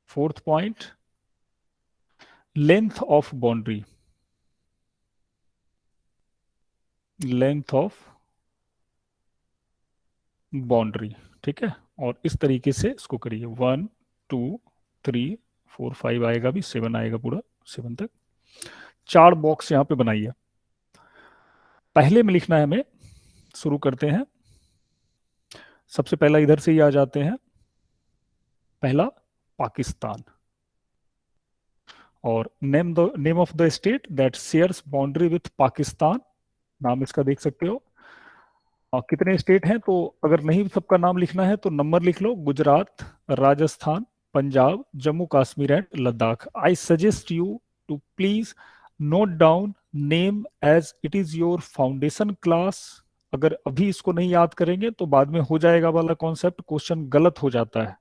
fourth point length of boundary, ठीक है। और इस तरीके से इसको करिए, 1 2 3 4 5 आएगा, भी 7 आएगा, पूरा 7 तक। 4 बॉक्स यहां पे बनाइए। पहले में लिखना है हमें, शुरू करते हैं। सबसे पहला इधर से ही आ जाते हैं, पहला पाकिस्तान, और name of the state that shares boundary with Pakistan, नाम इसका देख सकते हो। कितने स्टेट हैं, तो अगर नहीं सबका नाम लिखना है तो नंबर लिख लो, Gujarat, Rajasthan, Punjab, Jammu Kashmir and Ladakh. I suggest you to please note down name as it is your foundation class. अगर अभी इसको नहीं याद करेंगे तो बाद में हो जाएगा वाला कॉन्सेप्ट, क्वेश्चन गलत हो जाता है,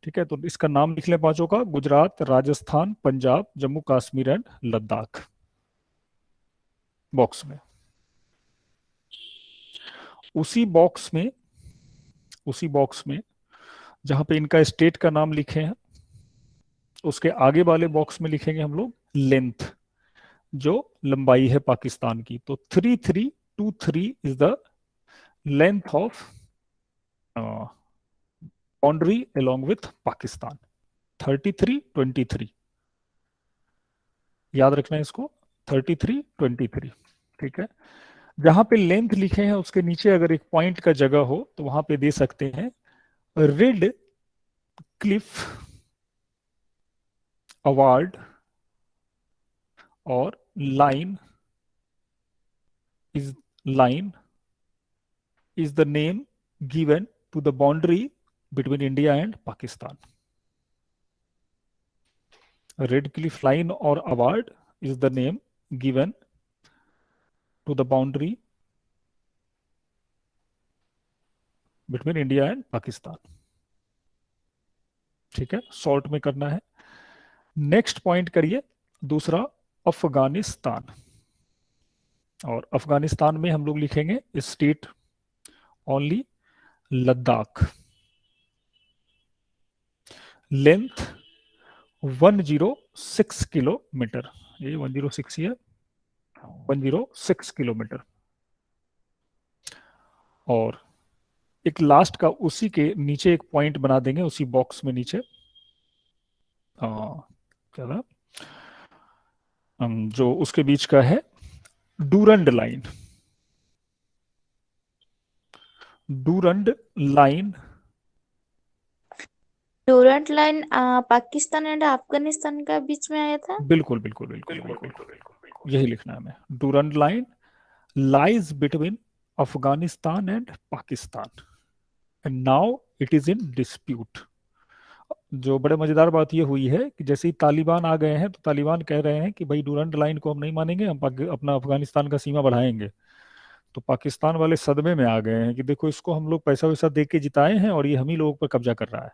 ठीक है। तो इसका नाम लिख लें पांचों का, गुजरात, राजस्थान, पंजाब, जम्मू कश्मीर एंड लद्दाख, बॉक्स में। उसी बॉक्स में जहां पे इनका स्टेट का नाम लिखे हैं, उसके आगे वाले बॉक्स में लिखेंगे हम लोग लेंथ, जो लंबाई है पाकिस्तान की। तो 3323 is the length of boundary along with Pakistan, 3323, याद रखना है इसको, 3323, ठीक है। जहां पे लेंथ लिखे हैं उसके नीचे अगर एक पॉइंट का जगह हो तो वहां पे दे सकते हैं रेड क्लिफ अवार्ड, और line is the name given to the boundary between India and Pakistan. Radcliffe line और award is the name given to the boundary between India and Pakistan, ठीक है। शॉर्ट में करना है। नेक्स्ट पॉइंट करिए, दूसरा अफगानिस्तान, और अफगानिस्तान में हम लोग लिखेंगे state only Ladakh, length 106 kilometre, ये 106 ही है, 106 किलोमीटर। और एक लास्ट का उसी के नीचे एक पॉइंट बना देंगे, उसी बॉक्स में नीचे, क्या था, जो उसके बीच का है, Durand line, Durand line Pakistan and Afghanistan का बीच में आया था। बिल्कुल, यही लिखना है हमें। Durand line lies between Afghanistan and Pakistan, and now it is in dispute. जो बड़े मजेदार बात ये हुई है कि जैसे ही तालिबान आ गए हैं तो तालिबान कह रहे हैं कि भाई डूरंड लाइन को हम नहीं मानेंगे, हम अपना अफगानिस्तान का सीमा बढ़ाएंगे। तो पाकिस्तान वाले सदमे में आ गए हैं कि देखो इसको हम लोग पैसा वैसा दे के जिताए हैं और ये हम ही लोगों पर कब्जा कर रहा है।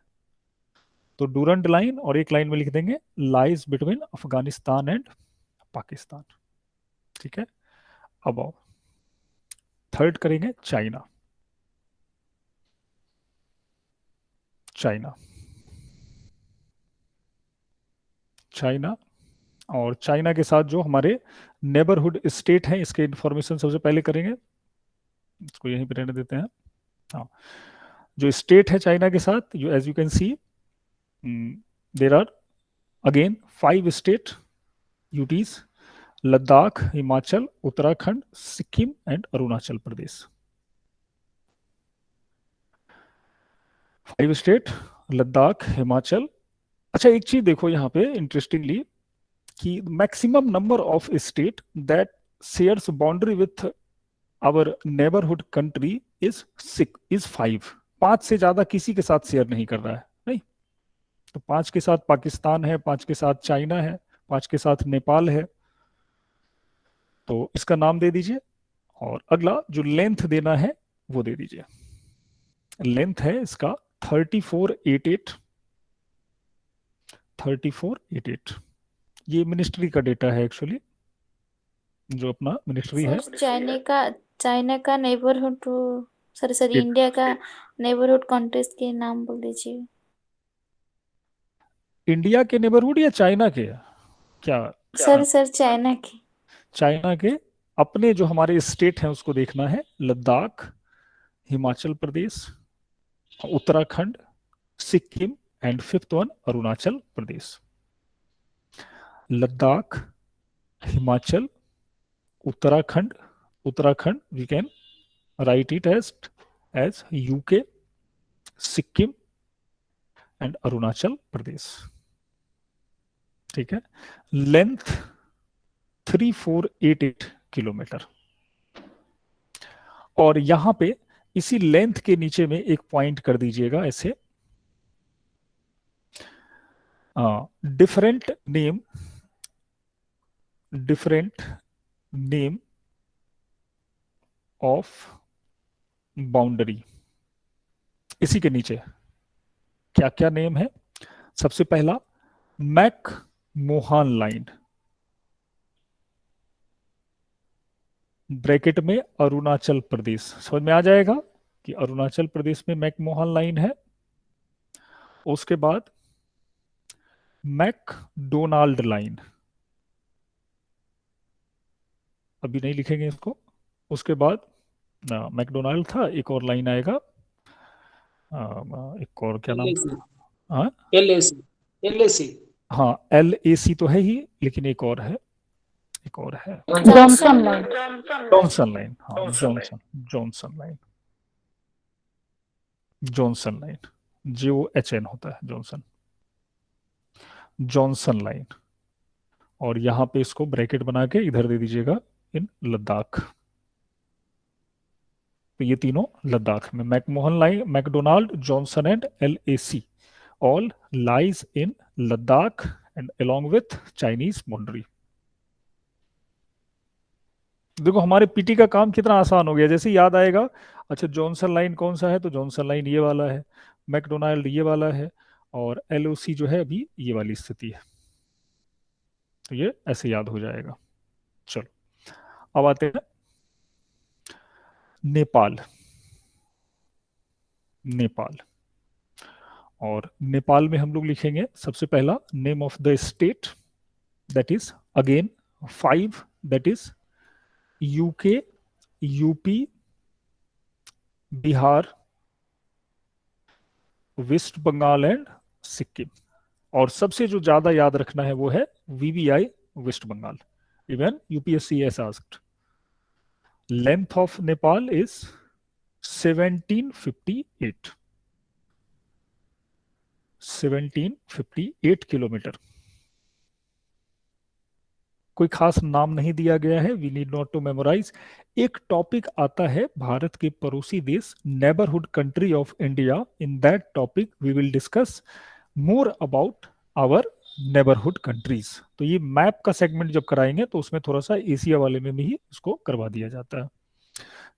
तो डूरंड लाइन, और एक लाइन में लिख देंगे lies between Afghanistan and Pakistan. ठीक है, अब आओ थर्ड करेंगे चाइना। चाइना चाइना और चाइना के साथ जो हमारे नेबरहुड स्टेट हैं, इसके इंफॉर्मेशन सबसे पहले करेंगे। इसको यहीं पे रहने देते हैं। हाँ, जो स्टेट है चाइना के साथ, you as you can see there are again 5 state UTs: Ladakh, Himachal, Uttarakhand, Sikkim and Arunachal Pradesh. 5 state, Ladakh, Himachal. अच्छा एक चीज देखो यहाँ पे इंटरेस्टिंगली कि maximum number of state that shares boundary with our neighbourhood country is 5। 5 से ज्यादा किसी के साथ शेयर नहीं कर रहा है, नहीं। तो 5 के साथ पाकिस्तान है, 5 के साथ चाइना है, 5 के साथ नेपाल है। तो इसका नाम दे दीजिए और अगला जो लेंथ देना है वो दे दीजिए। लेंथ है इसका 3488। 3488 ये मिनिस्ट्री का डेटा है एक्चुअली, जो अपना मिनिस्ट्री है। सर चाइना का नेबरहुड, सॉरी इंडिया का नेबरहुड कंट्रीज के नाम बोल दीजिए। इंडिया के नेबरहुड या चाइना के? क्या सर चाइना की। चाइना के अपने जो हमारे स्टेट हैं उसको देखना है। Ladakh, Himachal Pradesh, Uttarakhand, Sikkim and 5th one Arunachal Pradesh. Ladakh, Himachal, Uttarakhand we can write it as UK, Sikkim and Arunachal Pradesh. ठीक है, लेंथ 3488 किलोमीटर। और यहां पे इसी लेंथ के नीचे में एक पॉइंट कर दीजिएगा ऐसे, डिफरेंट नेम ऑफ बाउंड्री। इसी के नीचे क्या क्या नेम है? सबसे पहला मैक मोहन लाइन, ब्रैकेट में अरुणाचल प्रदेश। समझ में आ जाएगा कि अरुणाचल प्रदेश में मैक मोहन लाइन है। उसके बाद मैकडोनाल्ड लाइन, अभी नहीं लिखेंगे इसको। उसके बाद मैकडोनाल्ड था, एक और लाइन आएगा, एक और क्या नाम था? हाँ LAC। हाँ LAC तो है ही, लेकिन एक और है जॉनसन लाइन। Johnson line. हाँ जॉनसन लाइन JOHN होता है, जॉनसन लाइन। और यहां पे इसको ब्रैकेट बना के इधर दे दीजिएगा इन लद्दाख। तो ये तीनों लद्दाख में, McMahon line, McDonald, Johnson and LAC all lies in Ladakh and along with Chinese boundary. देखो हमारे पीटी का काम कितना आसान हो गया। जैसे याद आएगा, अच्छा जॉनसन लाइन कौन सा है, तो जॉनसन लाइन ये वाला है, मैकडोनाल्ड ये वाला है, और LOC जो है अभी ये वाली स्थिति है। तो ये ऐसे याद हो जाएगा। चलो अब आते हैं नेपाल। और नेपाल में हम लोग लिखेंगे सबसे पहला name of the state, that is again 5, that is UK, UP, Bihar, West Bengal and Sikkim. और सबसे जो ज्यादा याद रखना है वो है VBI West Bengal. Even UPSC has asked. Length of Nepal is 1758 kilometre. कोई खास नाम नहीं दिया गया है, we need not to memorise. एक टॉपिक आता है भारत के पड़ोसी देश, neighbourhood country of India. In that topic we will discuss more about our neighbourhood countries. तो ये मैप का सेगमेंट जब कराएंगे तो उसमें थोड़ा सा एशिया वाले में भी इसको करवा दिया जाता है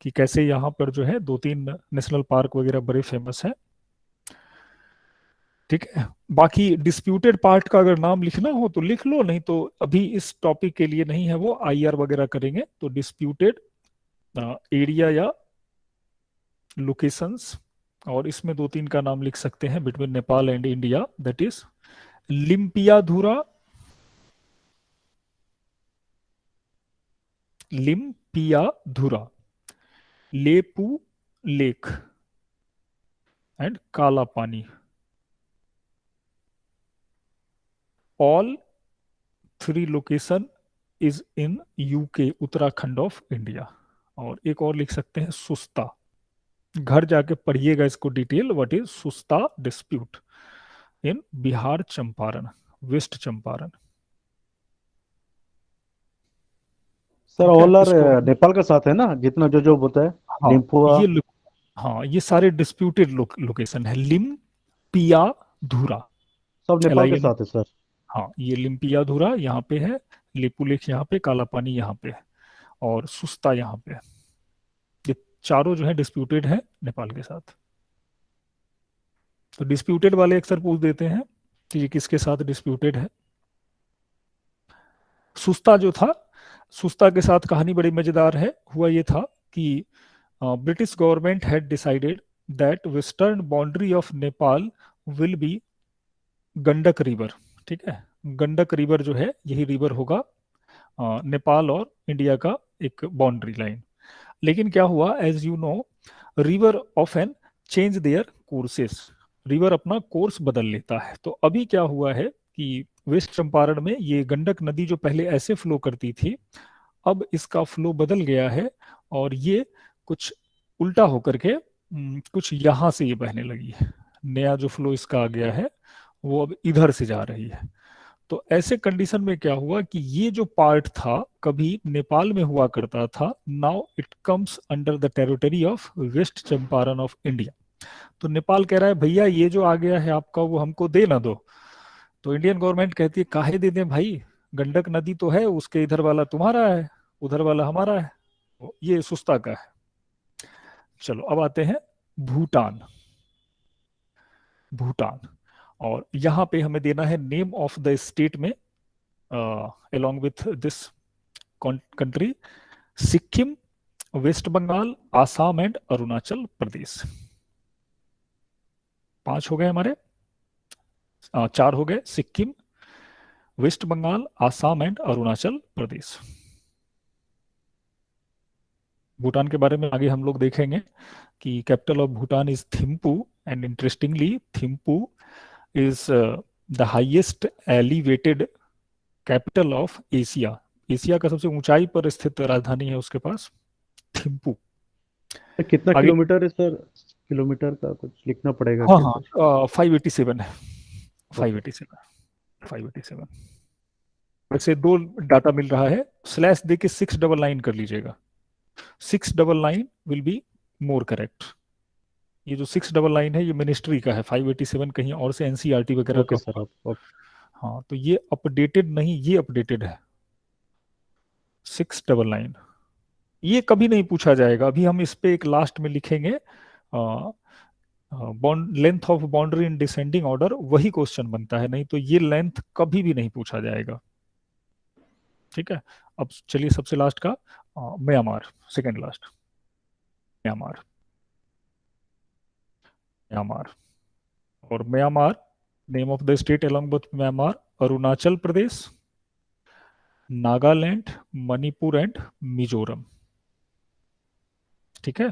कि कैसे यहाँ पर जो है 2-3 नेशनल पार्क वगैरह बड़े फेमस हैं। ठीक है, बाकी डिस्प्यूटेड पार्ट का अगर नाम लिखना हो तो लिख लो, नहीं तो अभी इस टॉपिक के लिए नहीं है, वो आईआर वगैरह करेंगे। तो डिस्प्यूटेड एरिया या लोकेशंस, और इसमें 2-3 का नाम लिख सकते हैं between Nepal and India, that is Limpiyadhura, Limpiyadhura, Lipulekh and Kala Pani. All 3 location is in UK, Uttarakhand of India. और एक और लिख सकते हैं सुस्ता, घर जाके पढ़िएगा इसको detail, what is Susta dispute in Bihar Champaran, west Champaran. Sir ठीक है, ऑल आर इसको नेपाल के साथ है ना, जितना जो जो होता है, हाँ लिम्पुआ। हाँ ये सारे डिस्प्यूटेड लोकेशन है। लिम्पियाधुरा, सब नेपाल के LIM, साथ है सर। हाँ ये लिम्पियाधुरा यहाँ पे है, लेपुलेख यहाँ पे, काला पानी यहाँ पे है, और सुस्ता यहाँ पे है। ये चारों जो है डिस्प्यूटेड है नेपाल के साथ। तो डिस्प्यूटेड वाले अक्सर पूछ देते हैं कि ये किसके साथ डिस्प्यूटेड है। सुस्ता जो था, सुस्ता के साथ कहानी बड़ी मजेदार है। हुआ ये था कि British government had decided that western boundary of Nepal will be Gandak river. ठीक है, गंडक रिवर जो है यही रिवर होगा नेपाल और इंडिया का एक बाउंड्री लाइन। लेकिन क्या हुआ, as you know, river often change their courses, river अपना कोर्स बदल लेता है। तो अभी क्या हुआ है कि वेस्ट चंपारण में ये गंडक नदी जो पहले ऐसे फ्लो करती थी, अब इसका फ्लो बदल गया है और ये कुछ उल्टा होकर के कुछ यहाँ से ये बहने लगी है। नया जो फ्लो इसका आ गया है वो अब इधर से जा रही है। तो ऐसे कंडीशन में क्या हुआ कि ये जो पार्ट था कभी नेपाल में हुआ करता था, now it comes under the territory of West Champaran of India. तो नेपाल कह रहा है भैया ये जो आ गया है आपका वो हमको दे ना दो। तो इंडियन गवर्नमेंट कहती है काहे दे दें भाई, गंडक नदी तो है, उसके इधर वाला तुम्हारा है, उधर वाला हमारा है। तो ये सुस्ता का है। चलो अब आते हैं भूटान। भूटान, और यहाँ पे हमें देना है नेम ऑफ द स्टेट में along with this country, Sikkim, waste Bengal, Assam and Arunachal Pradesh. 5 हो गए हमारे, 4 हो गए, सिक्किम, वेस्ट बंगाल, आसाम एंड अरुणाचल प्रदेश। भूटान के बारे में आगे हम लोग देखेंगे कि capital of Bhutan is Thimphu, and interestingly Thimphu is the highest elevated capital of Asia. Asia का सबसे ऊंचाई पर स्थित राजधानी है उसके पास, थिम्पू। कितना आगे किलोमीटर है सर? किलोमीटर का कुछ लिखना पड़ेगा हाँ क्या सर? हाँ 587 है, 587। वैसे 2 डाटा मिल रहा है, स्लैश दे के 699 कर लीजिएगा, 699 विल बी मोर करेक्ट। ये जो 699 है ये मिनिस्ट्री का है, 587 कहीं और से एनसीईआरटी वगैरह का ओके सर, होगा। ओके। हाँ तो ये अपडेटेड नहीं, ये अपडेटेड है 699। ये कभी नहीं पूछा जाएगा, अभी हम इस पे एक लास्ट में लिखेंगे length of boundary in descending order, वही क्वेश्चन बनता है, नहीं तो ये लेंथ कभी भी नहीं पूछा जाएगा। ठीक है, अब चलिए सबसे लास्ट का Myanmar, second last, Myanmar. Myanmar, और Myanmar name of the state along with Myanmar, Arunachal Pradesh, Nagaland, Manipur and Mizoram. ठीक है,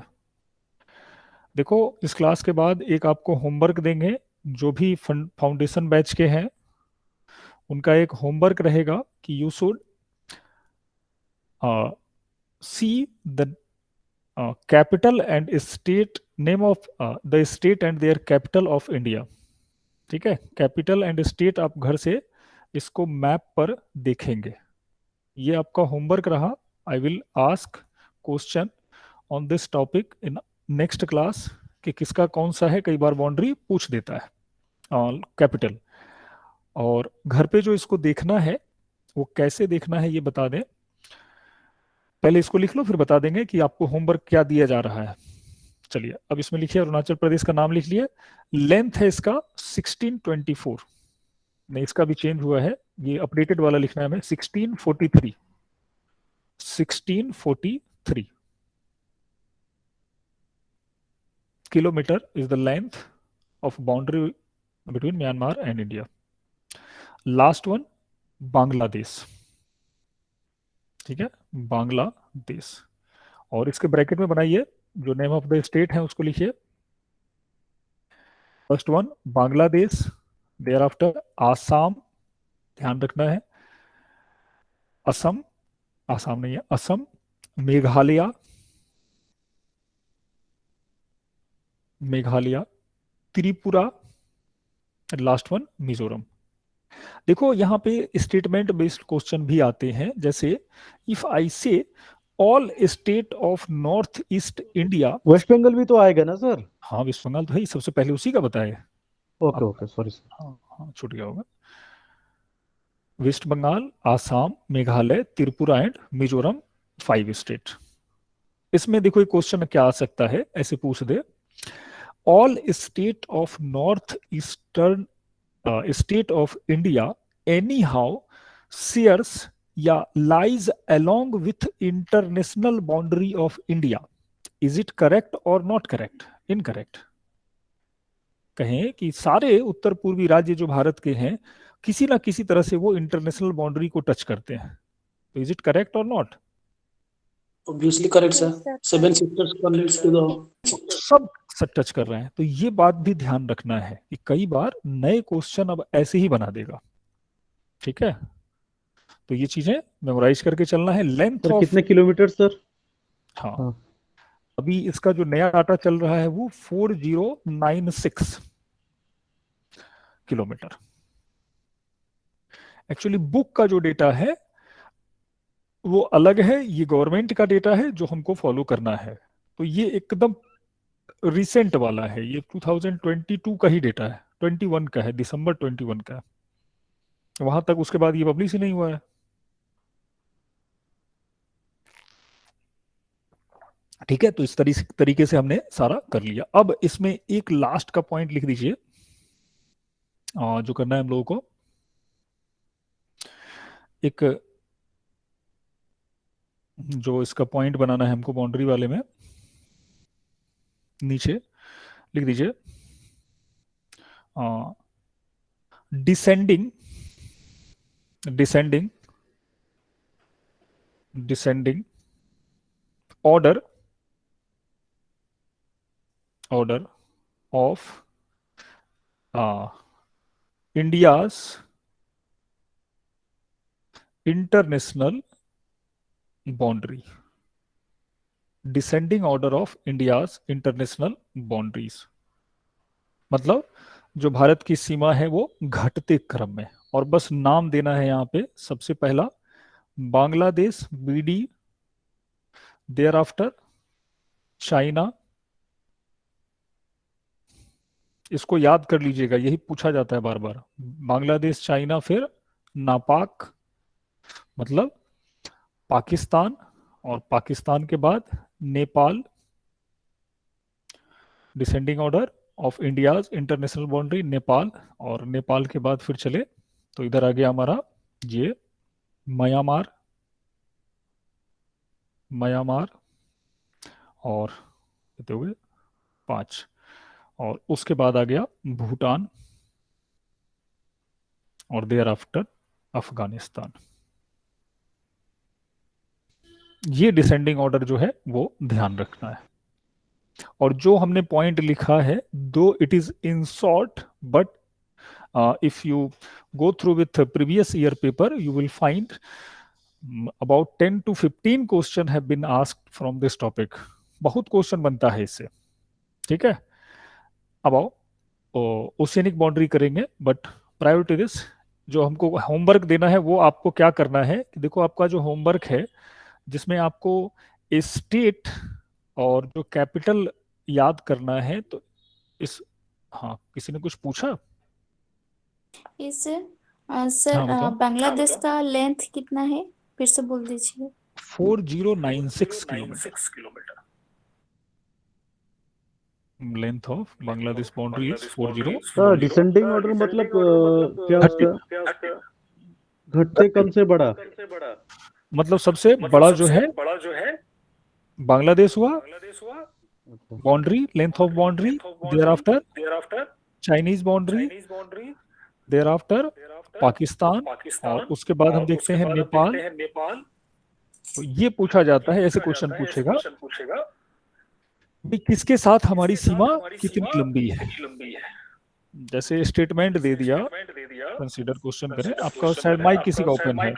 देखो इस क्लास के बाद एक आपको होमवर्क देंगे, जो भी फाउंडेशन बैच के हैं उनका एक होमवर्क रहेगा कि you should see the capital and state name of the state and their capital of India. ठीक है, कैपिटल एंड स्टेट आप घर से इसको मैप पर देखेंगे, ये आपका होमवर्क रहा. I will ask question on this topic in next class कि किसका कौन सा है. कई बार बाउंड्री पूछ देता है कैपिटल. और घर पे जो इसको देखना है वो कैसे देखना है ये बता दें. पहले इसको लिख लो, फिर बता देंगे कि आपको होमवर्क क्या दिया जा रहा है. चलिए अब इसमें लिखिए, अरुणाचल प्रदेश का नाम लिख लिया. लेंथ है इसका 1624. नहीं, इसका भी चेंज हुआ है, ये अपडेटेड वाला लिखना है हमें. 1643. 1643 kilometer is the length of boundary between Myanmar and India. Last one, Bangladesh. ठीक है, बांग्लादेश. और इसके ब्रैकेट में बनाइए, जो नेम ऑफ द स्टेट है उसको लिखिए. First one Bangladesh, there after Assam, ध्यान रखना है. असम, आसाम नहीं है, असम, मेघालय, मेघालय, त्रिपुरा, लास्ट वन मिजोरम. देखो यहाँ पे स्टेटमेंट बेस्ड क्वेश्चन भी आते हैं. जैसे if I say all state of north east India. West Bengal भी तो आएगा ना सर? हाँ, वेस्ट बंगाल तो है ही, सबसे पहले उसी का बताए. Okay okay, sorry sir. हाँ हाँ, छूट गया होगा. West Bengal, Assam, Meghalaya, Tripura and Mizoram, 5 state. इसमें देखो एक क्वेश्चन क्या आ सकता है, ऐसे पूछ दे. All state of north eastern state of India any how shares या lies along with international boundary of India. Is it correct और नॉट करेक्ट? इनकरेक्ट. कहें कि सारे उत्तर पूर्वी राज्य जो भारत के हैं किसी ना किसी तरह से वो इंटरनेशनल बाउंड्री को टच करते हैं. तो इज इट करेक्ट और not? Obviously correct, sir. Yes, sir. 7 sisters connects to the. सब टच कर रहे हैं. तो ये बात भी ध्यान रखना है कि कई बार नए क्वेश्चन अब ऐसे ही बना देगा. ठीक है, तो ये चीजें मेमोराइज करके चलना है. लेंथ सर ऑफ, कितने किलोमीटर सर? हाँ, हाँ. अभी इसका जो नया डाटा चल रहा है वो 4096 किलोमीटर. एक्चुअली बुक का जो डेटा है वो अलग है, ये गवर्नमेंट का डेटा है जो हमको फॉलो करना है. तो ये एकदम रिसेंट वाला है, ये 2022 का ही डेटा है, 21 का है, दिसंबर 21 का. वहां तक उसके बाद ये पब्लिश ही नहीं हुआ है. ठीक है, तो इस तरीके से हमने सारा कर लिया. अब इसमें एक लास्ट का पॉइंट लिख दीजिए जो करना है हम लोगों को. एक जो इसका पॉइंट बनाना है हमको बाउंड्री वाले में, नीचे लिख दीजिए descending descending descending order of India's international boundary. Descending order of India's international boundaries मतलब जो भारत की सीमा है वो घटते क्रम में. और बस नाम देना है यहाँ पे. सबसे पहला Bangladesh, BD, there after China. इसको याद कर लीजिएगा, यही पूछा जाता है बार बार. बांग्लादेश, चाइना, फिर नापाक मतलब पाकिस्तान, और पाकिस्तान के बाद Nepal. Descending order of India's international boundary, Nepal. और नेपाल के बाद फिर चले तो इधर आ गया हमारा ये म्यांमार, म्यांमार, और कितने हो गए? 5. और उसके बाद आ गया भूटान, और देयर आफ्टर अफगानिस्तान. ये डिसेंडिंग ऑर्डर जो है वो ध्यान रखना है. और जो हमने पॉइंट लिखा है, दो it is in short, but if you go through with previous year paper you will find about 10 to 15 question have been asked from this topic. बहुत क्वेश्चन बनता है इससे. ठीक है, अब आओ ओशियनिक बाउंड्री करेंगे, बट प्रायोर टू दिस जो हमको होमवर्क देना है वो आपको क्या करना है कि देखो आपका जो होमवर्क है जिसमें आपको स्टेट और जो कैपिटल याद करना है, तो इस, हाँ किसी ने कुछ पूछा? इस सर हाँ बताओ। बांग्लादेश का लेंथ कितना है, फिर से बोल दीजिए। 4096 kilometre length of Bangladesh boundary is 40। Sir descending order मतलब क्या घटते, उसका घटते कम से बड़ा? मतलब सबसे बड़ा जो है बांग्लादेश हुआ, अच्छा। Boundary, length of boundary, there after Chinese boundary, there after Pakistan, और उसके बाद हम देखते हैं नेपाल। तो ये पूछा जाता है, ऐसे क्वेश्चन पूछेगा कि किसके साथ हमारी सीमा कितनी लंबी है। जैसे स्टेटमेंट दे दिया, कंसीडर क्वेश्चन करें। आपका शायद माइक किसी का ओपन है,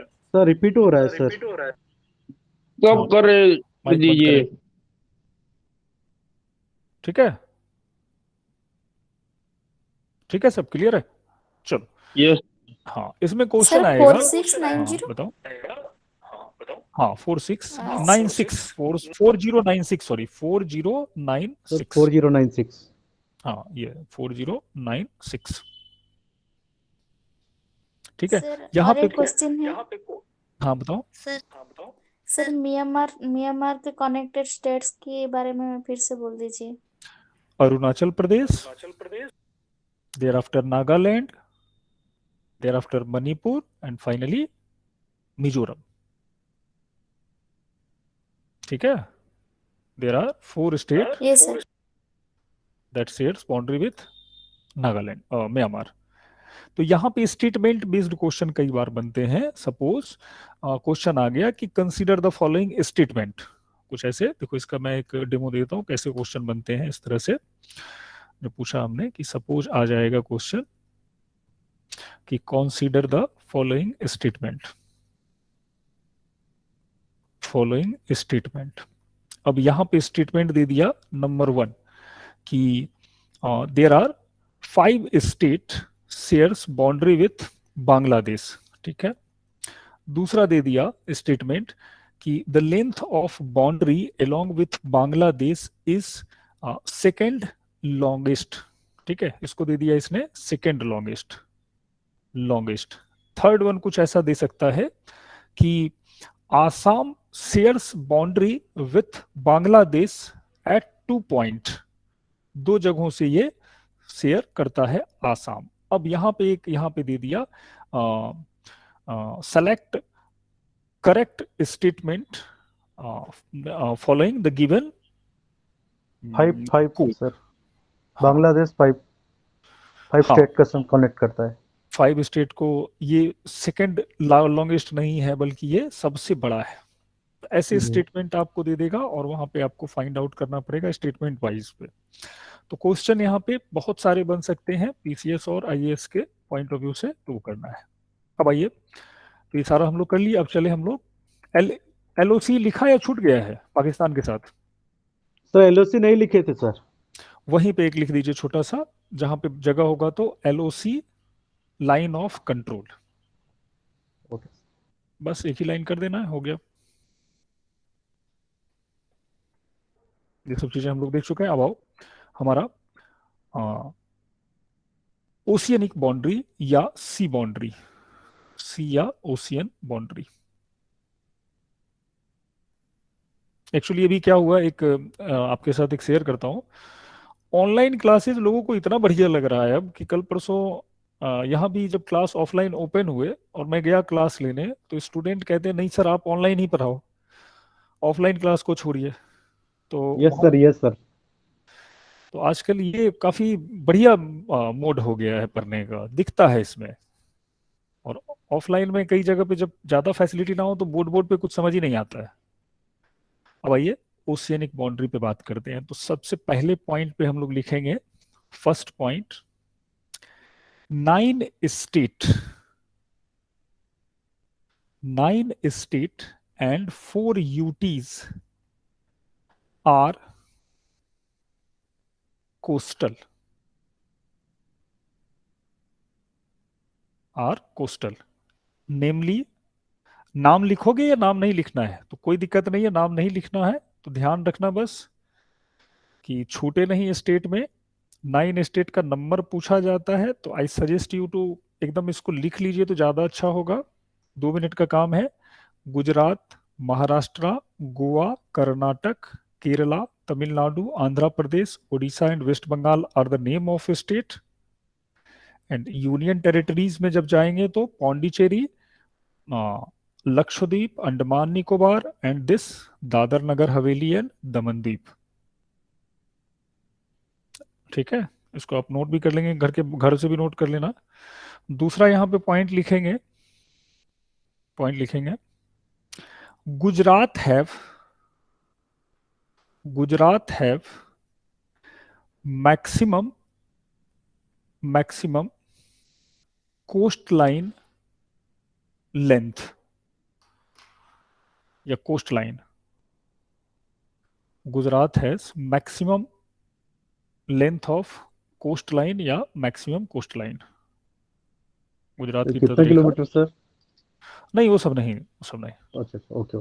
सर रिपीट हो रहा है सर। हाँ, कब कर माइक बंद दीजिए। करें, ठीक है? ठीक है, सब क्लियर है? चलो, यस हाँ इसमें सर क्वेश्चन आएगा। 4690। बताओ। हाँ 4696, 4096, सॉरी 4096। सर 4096। हाँ ये 4096, ठीक है। सर यहाँ और पे एक क्वेश्चन है। हाँ बताओ। सर म्यांमार के कनेक्टेड स्टेट्स के बारे में फिर से बोल दीजिए। Arunachal Pradesh, thereafter Nagaland, thereafter Manipur, and finally Mizoram, ठीक है। There are 4 state yes sir. That shares boundary with Nagaland, Myanmar. तो यहाँ पे स्टेटमेंट बेस्ड क्वेश्चन कई बार बनते हैं। सपोज क्वेश्चन आ गया कि कंसीडर द फॉलोइंग स्टेटमेंट, कुछ ऐसे देखो, इसका मैं एक डेमो देता हूँ कैसे क्वेश्चन बनते हैं। इस तरह से जो पूछा हमने कि सपोज आ जाएगा क्वेश्चन कि कंसीडर द फॉलोइंग स्टेटमेंट, अब यहाँ पे स्टेटमेंट दे दिया नंबर 1 कि there are 5 state shares boundary with Bangladesh, ठीक है। दूसरा दे दिया स्टेटमेंट कि the length of boundary along with Bangladesh is second longest, ठीक है, इसको दे दिया इसने सेकेंड लॉन्गेस्ट। थर्ड वन कुछ ऐसा दे सकता है कि Assam shares boundary with Bangladesh at 2 point, 2 जगहों से ये शेयर करता है आसाम। अब यहाँ पे दे दिया select correct statement following the given 5 sir. Bangladesh 5 state का कनेक्ट करता है। 5 स्टेट को, ये सेकंड लॉन्गेस्ट नहीं है बल्कि ये सबसे बड़ा है। ऐसे स्टेटमेंट आपको दे देगा और वहां पे आपको फाइंड आउट करना पड़ेगा स्टेटमेंट वाइज पे। तो क्वेश्चन यहाँ पे बहुत सारे बन सकते हैं पीसीएस और आईएएस के पॉइंट ऑफ व्यू से, तो वो करना है। अब आइए, तो ये सारा हम लोग कर लिए। अब चले हम लोग एलओसी लिखा या छूट गया है पाकिस्तान के साथ? सर एलओसी नहीं लिखे थे सर। वहीं पे एक लिख दीजिए छोटा सा, जहां पे जगह होगा तो एलओसी लाइन ऑफ कंट्रोल, बस एक ही लाइन कर देना है, हो गया। ये सब चीजें हम लोग देख चुके हैं। अब आओ हमारा ओशियनिक बाउंड्री या सी बाउंड्री, सी या ओशियन बाउंड्री। एक्चुअली अभी क्या हुआ, एक आपके साथ एक शेयर करता हूँ। ऑनलाइन क्लासेस लोगों को इतना बढ़िया लग रहा है अब कि कल परसों यहाँ भी जब क्लास ऑफलाइन ओपन हुए और मैं गया क्लास लेने, तो स्टूडेंट कहते हैं नहीं सर आप ऑनलाइन ही पढ़ाओ, ऑफलाइन क्लास को छोड़िए। तो यस सर, यस सर। तो आजकल ये काफी बढ़िया मोड हो गया है पढ़ने का, दिखता है इसमें। और ऑफलाइन में कई जगह पे जब ज्यादा फैसिलिटी ना हो तो बोर्ड पे कुछ समझ ही नहीं आता है। अब आइए ओशियनिक बाउंड्री पे बात करते हैं। तो सबसे पहले पॉइंट पे हम लोग लिखेंगे, first point, 9 state and 4 UTs are coastal. Are coastal. Namely, नाम लिखोगे या नाम नहीं लिखना है? तो कोई दिक्कत नहीं है, नाम नहीं लिखना है तो ध्यान रखना बस कि छूटे नहीं स्टेट में। 9 स्टेट का नंबर पूछा जाता है, तो आई सजेस्ट यू टू एकदम इसको लिख लीजिए तो ज़्यादा अच्छा होगा। 2 मिनट का काम है। Gujarat, Maharashtra, Goa, Karnataka, Kerala, Tamil Nadu, Andhra Pradesh, Orissa and west Bengal are the name of state. And union territories में जब जाएंगे तो Pondicherry, Lakshadweep, Andaman Nicobar and this Dadra Nagar Haveli and दमन द्वीप। ठीक है, इसको आप नोट भी कर लेंगे, घर से भी नोट कर लेना। दूसरा यहाँ पे पॉइंट लिखेंगे, Gujarat have maximum coast line length या coast line. Gujarat has maximum length of coast line या मैक्सिमम कोस्ट लाइन। गुजरात की कितना तटरेखा, किलोमीटर सर? नहीं वो सब नहीं। अच्छा, ओके।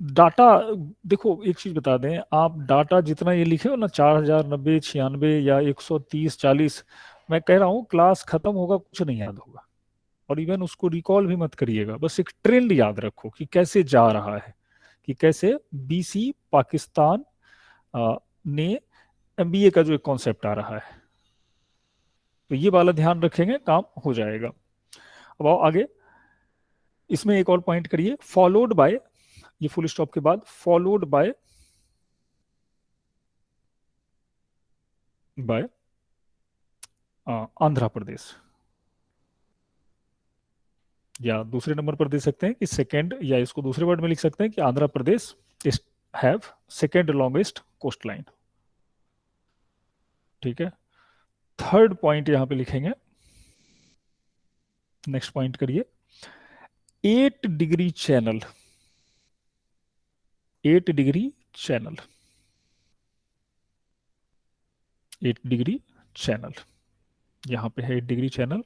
डाटा देखो, एक चीज बता दें, आप डाटा जितना ये लिखे हो ना 4000, 90, 96 या 130, 40, मैं कह रहा हूँ क्लास खत्म होगा कुछ नहीं याद होगा, और इवन उसको रिकॉल भी मत करिएगा। बस एक ट्रेंड याद रखो कि कैसे जा रहा है, कि कैसे बीसी पाकिस्तान ने एमबीए का जो एक कॉन्सेप्ट आ रहा है, तो ये वाला ध्यान रखेंगे, काम हो जाएगा। अब आओ आगे, इसमें एक और पॉइंट करिए, फॉलोड बाय, ये फुल स्टॉप के बाद फॉलोड बाय आंध्र प्रदेश, या दूसरे नंबर पर दे सकते हैं कि सेकेंड, या इसको दूसरे वर्ड में लिख सकते हैं कि Andhra Pradesh have second longest coast line. ठीक है, थर्ड पॉइंट यहां पे लिखेंगे, नेक्स्ट पॉइंट करिए, 8 degree channel, 8 degree channel, 8 degree channel, यहां पे है 8 डिग्री चैनल,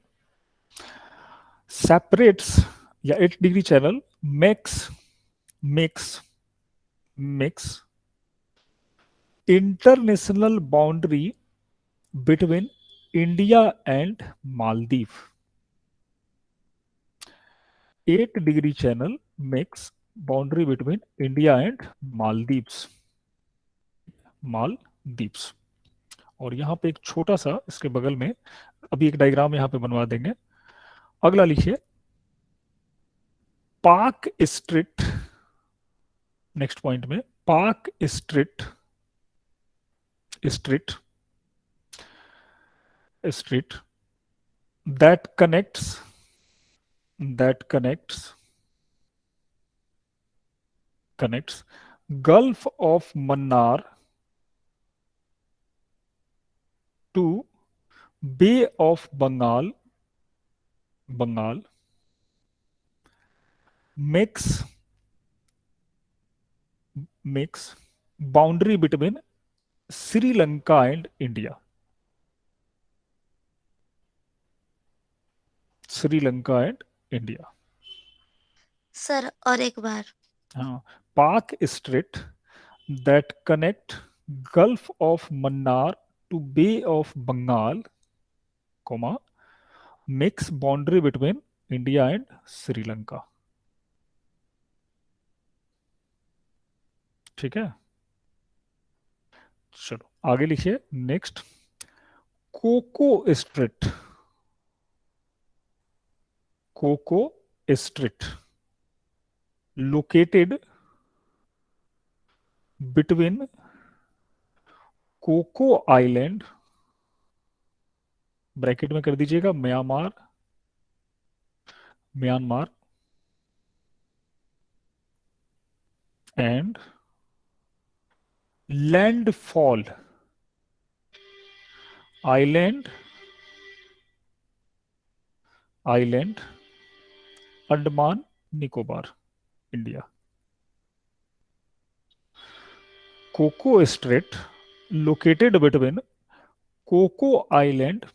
सेपरेट्स, या 8 degree channel makes international boundary between India and Maldives. 8 degree channel makes boundary between India and Maldives. और यहाँ पे एक छोटा सा इसके बगल में अभी एक डायग्राम यहाँ पे बनवा देंगे। अगला लिखिए, पाक स्ट्रिट, नेक्स्ट पॉइंट में पाक street that connects Gulf of Mannar to Bay of Bengal makes boundary between Sri Lanka and India. Sri Lanka and India. Sir और एक बार। हाँ, Palk strait that connect gulf of Mannar to bay of Bengal, comma makes boundary between India and Sri Lanka. ठीक है, चलो आगे लिखिए, next, coco strait located between coco island, bracket में कर दीजिएगा, Myanmar and landfall island Andaman Nicobar, India. Coco strait located between coco island,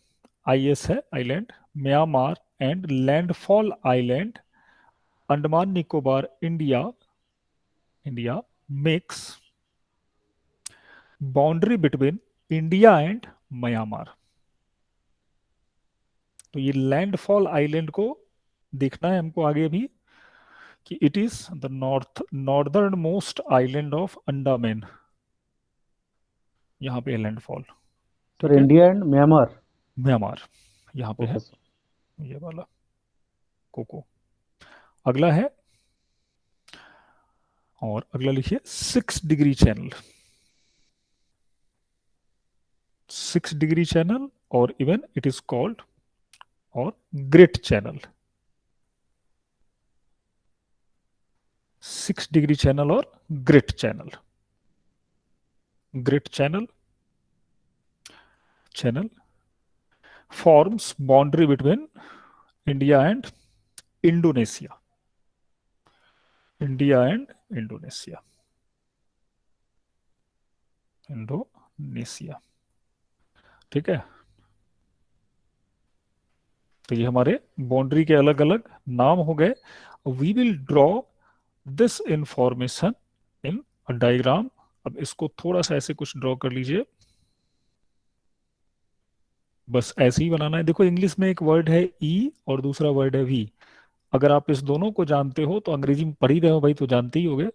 आईएस है island, Myanmar and landfall island Andaman Nicobar, India makes boundary between India and Myanmar. तो ये landfall island को देखना है हमको आगे भी कि it is the northern most island of Andaman, यहाँ पे landfall. Sir India and Myanmar. Myanmar यहाँ पे है, ओके सर। ये वाला कोको। अगला है, और अगला लिखिए 6 डिग्री चैनल। 6 डिग्री चैनल, और इवन इट इज कॉल्ड और ग्रेट चैनल। 6 डिग्री चैनल और great channel. Great channel forms boundary between India and Indonesia. Indonesia. ठीक है। तो ये हमारे बाउंड्री के अलग अलग नाम हो गए। We will draw this information in a diagram. अब इसको थोड़ा सा ऐसे कुछ ड्रॉ कर लीजिए, बस ऐसे ही बनाना है। देखो इंग्लिश में एक वर्ड है ई और दूसरा वर्ड है वी। अगर आप इस दोनों को जानते हो तो अंग्रेजी में पढ़ ही रहे हो भाई, तो जानते ही होगे।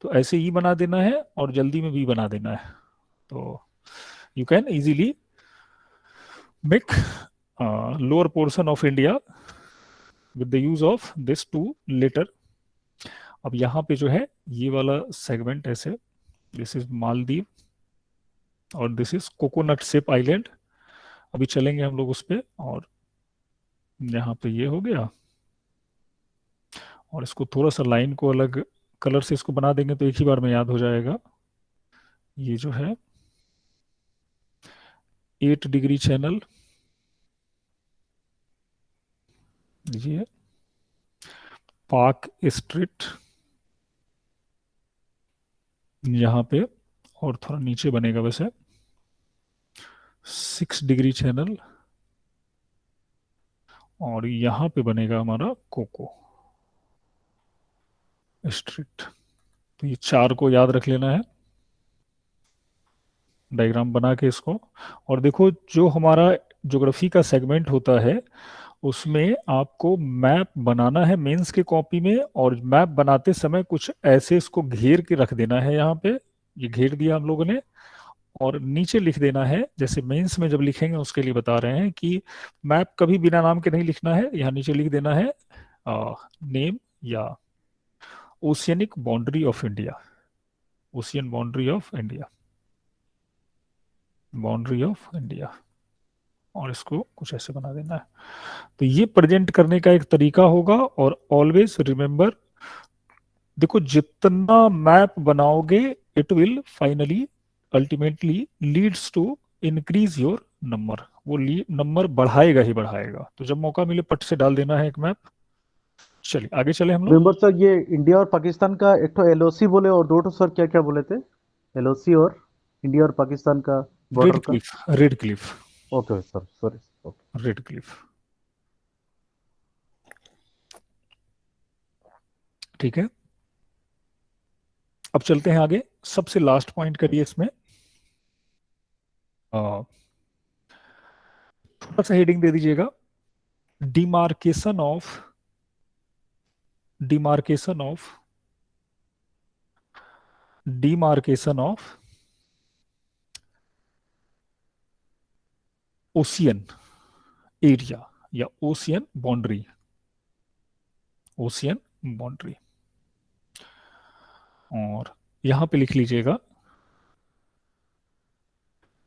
तो ऐसे ई बना देना है और जल्दी में वी बना देना है। तो you can easily make lower portion of India with the use of this 2 letter. अब यहाँ पे जो है ये वाला सेगमेंट ऐसे, दिस इज मालदीव और this is coconut ship island. अभी चलेंगे हम लोग उस पे, और यहाँ पे ये हो गया, और इसको थोड़ा सा लाइन को अलग कलर से इसको बना देंगे तो एक ही बार में याद हो जाएगा। ये जो है 8 डिग्री चैनल, ये पाक स्ट्रीट यहाँ पे, और थोड़ा नीचे बनेगा वैसे 6 डिग्री चैनल, और यहाँ पे बनेगा हमारा कोको स्ट्रीट। तो ये 4 को याद रख लेना है डायग्राम बना के इसको। और देखो जो हमारा ज्योग्राफी का सेगमेंट होता है उसमें आपको मैप बनाना है मेंस के कॉपी में, और मैप बनाते समय कुछ ऐसे इसको घेर के रख देना है। यहाँ पे ये घेर दिया हम लोगों ने, और नीचे लिख देना है, जैसे मेंस में जब लिखेंगे उसके लिए बता रहे हैं कि मैप कभी बिना नाम के नहीं लिखना है। यहाँ नीचे लिख देना है नेम या oceanic boundary of India, ocean boundary of India, boundary of India, और इसको कुछ ऐसे बना देना है। तो ये प्रेजेंट करने का एक तरीका होगा। और ऑलवेज रिमेंबर, देखो जितना मैप बनाओगे it will finally ultimately leads to increase your number, वो नंबर बढ़ाएगा ही बढ़ाएगा। तो जब मौका मिले पट से डाल देना है एक मैप। चलिए आगे चले हम लोग। रिमेंबर सर, ये इंडिया और पाकिस्तान का एक तो एलओसी बोले और 2 सर क्या क्या बोले थे? एलओसी और इंडिया और पाकिस्तान का बॉर्डर का? Red Cliff. Okay sir, sorry. Okay, red Cliff, ठीक है। अब चलते हैं आगे, सबसे लास्ट पॉइंट करिए इसमें। थोड़ा सा हेडिंग दे दीजिएगा, डिमार्केशन ऑफ ओशियन एरिया या ओशियन बाउंड्री। और यहां पे लिख लीजिएगा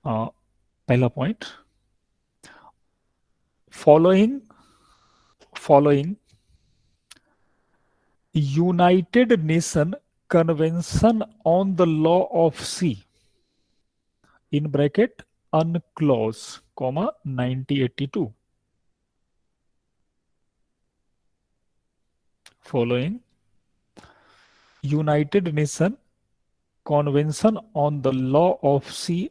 पहला point, following United Nation convention on the law of sea in bracket UNCLOS, 1982, following United Nations Convention on the Law of Sea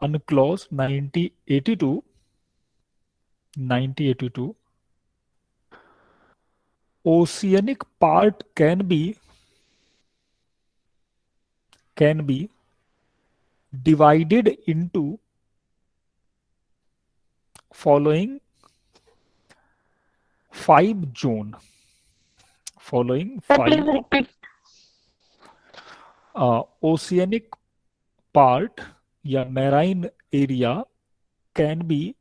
UNCLOS 1982 1982. Oceanic part can be divided into following 5 zone. Following Sir, 5 please repeat. oceanic part या marine area can be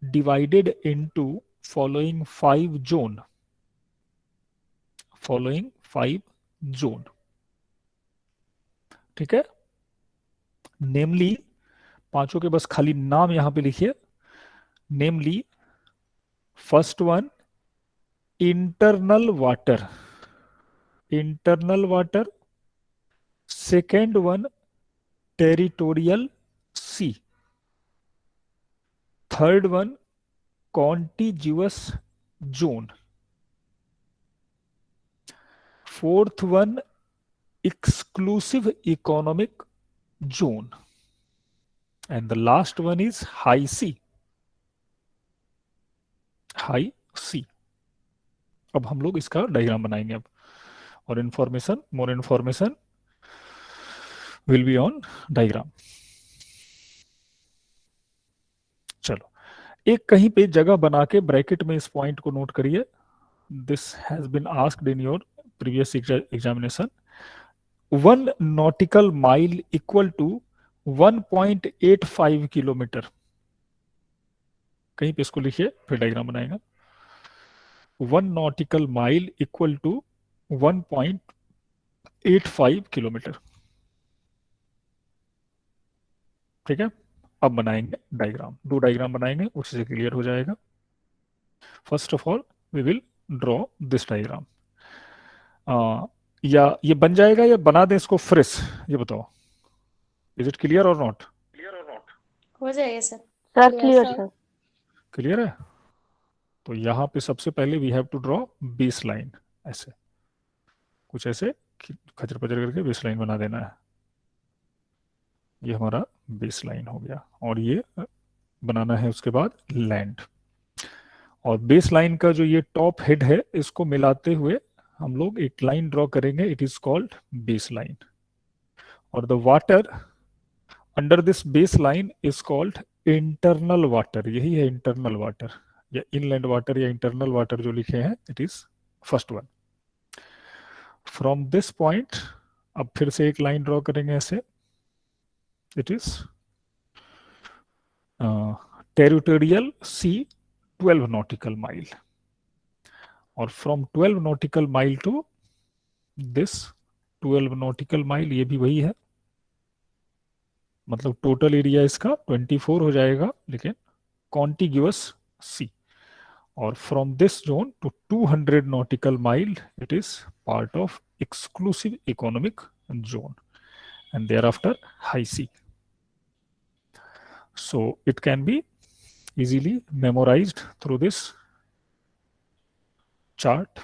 divided into following 5 zone. Following 5 zone. ठीक है, नेमली पांचों के बस खाली नाम यहां पे लिखिए. Namely first one internal water. Internal water. Second one territorial sea. Third one contiguous zone. Fourth one exclusive economic zone, and the last one is high sea. High sea. अब हम लोग इसका डायग्राम बनाएंगे अब, और information, more information will be on diagram. चलो, एक कहीं पे जगह बना के ब्रैकेट में इस पॉइंट को नोट करिए. This has been asked in your previous examination. 1 nautical mile equal to 1.85 kilometre. कहीं पे इसको लिखिए, फिर डायग्राम बनाएगा. 1 nautical mile equal to 1.85 kilometre. ठीक है, अब बनाएंगे डायग्राम. 2 डायग्राम बनाएंगे, उससे क्लियर हो जाएगा. First of all we will draw this diagram. या ये बन जाएगा या बना दें इसको फ्रेश, ये बताओ. इज इट क्लियर और नॉट? हो जाएगा sir. Sir, Clear, clear, sir. sir. Clear है. तो यहां पे सबसे पहले we have to draw base line. ऐसे कुछ ऐसे खचर पचर करके बेस लाइन बना देना है. ये हमारा बेस लाइन हो गया, और ये बनाना है उसके बाद लैंड. और बेस लाइन का जो ये टॉप हेड है, इसको मिलाते हुए हम लोग एक लाइन ड्रॉ करेंगे. It is called base line. और the water under this base line is called internal water. यही है इंटरनल वाटर, या इनलैंड वाटर, या इंटरनल वाटर जो लिखे हैं, it is first one. From this point अब फिर से एक लाइन ड्रॉ करेंगे ऐसे. It is territorial sea 12 nautical mile. और फ्रॉम 12 nautical mile टू दिस 12 nautical mile, ये भी वही है. मतलब टोटल एरिया इसका 24 हो जाएगा, लेकिन कॉन्टिग्यूअस सी. और from this zone to 200 nautical mile, it is part of exclusive economic zone, and there after high sea. So it can be easily memorized through this chart.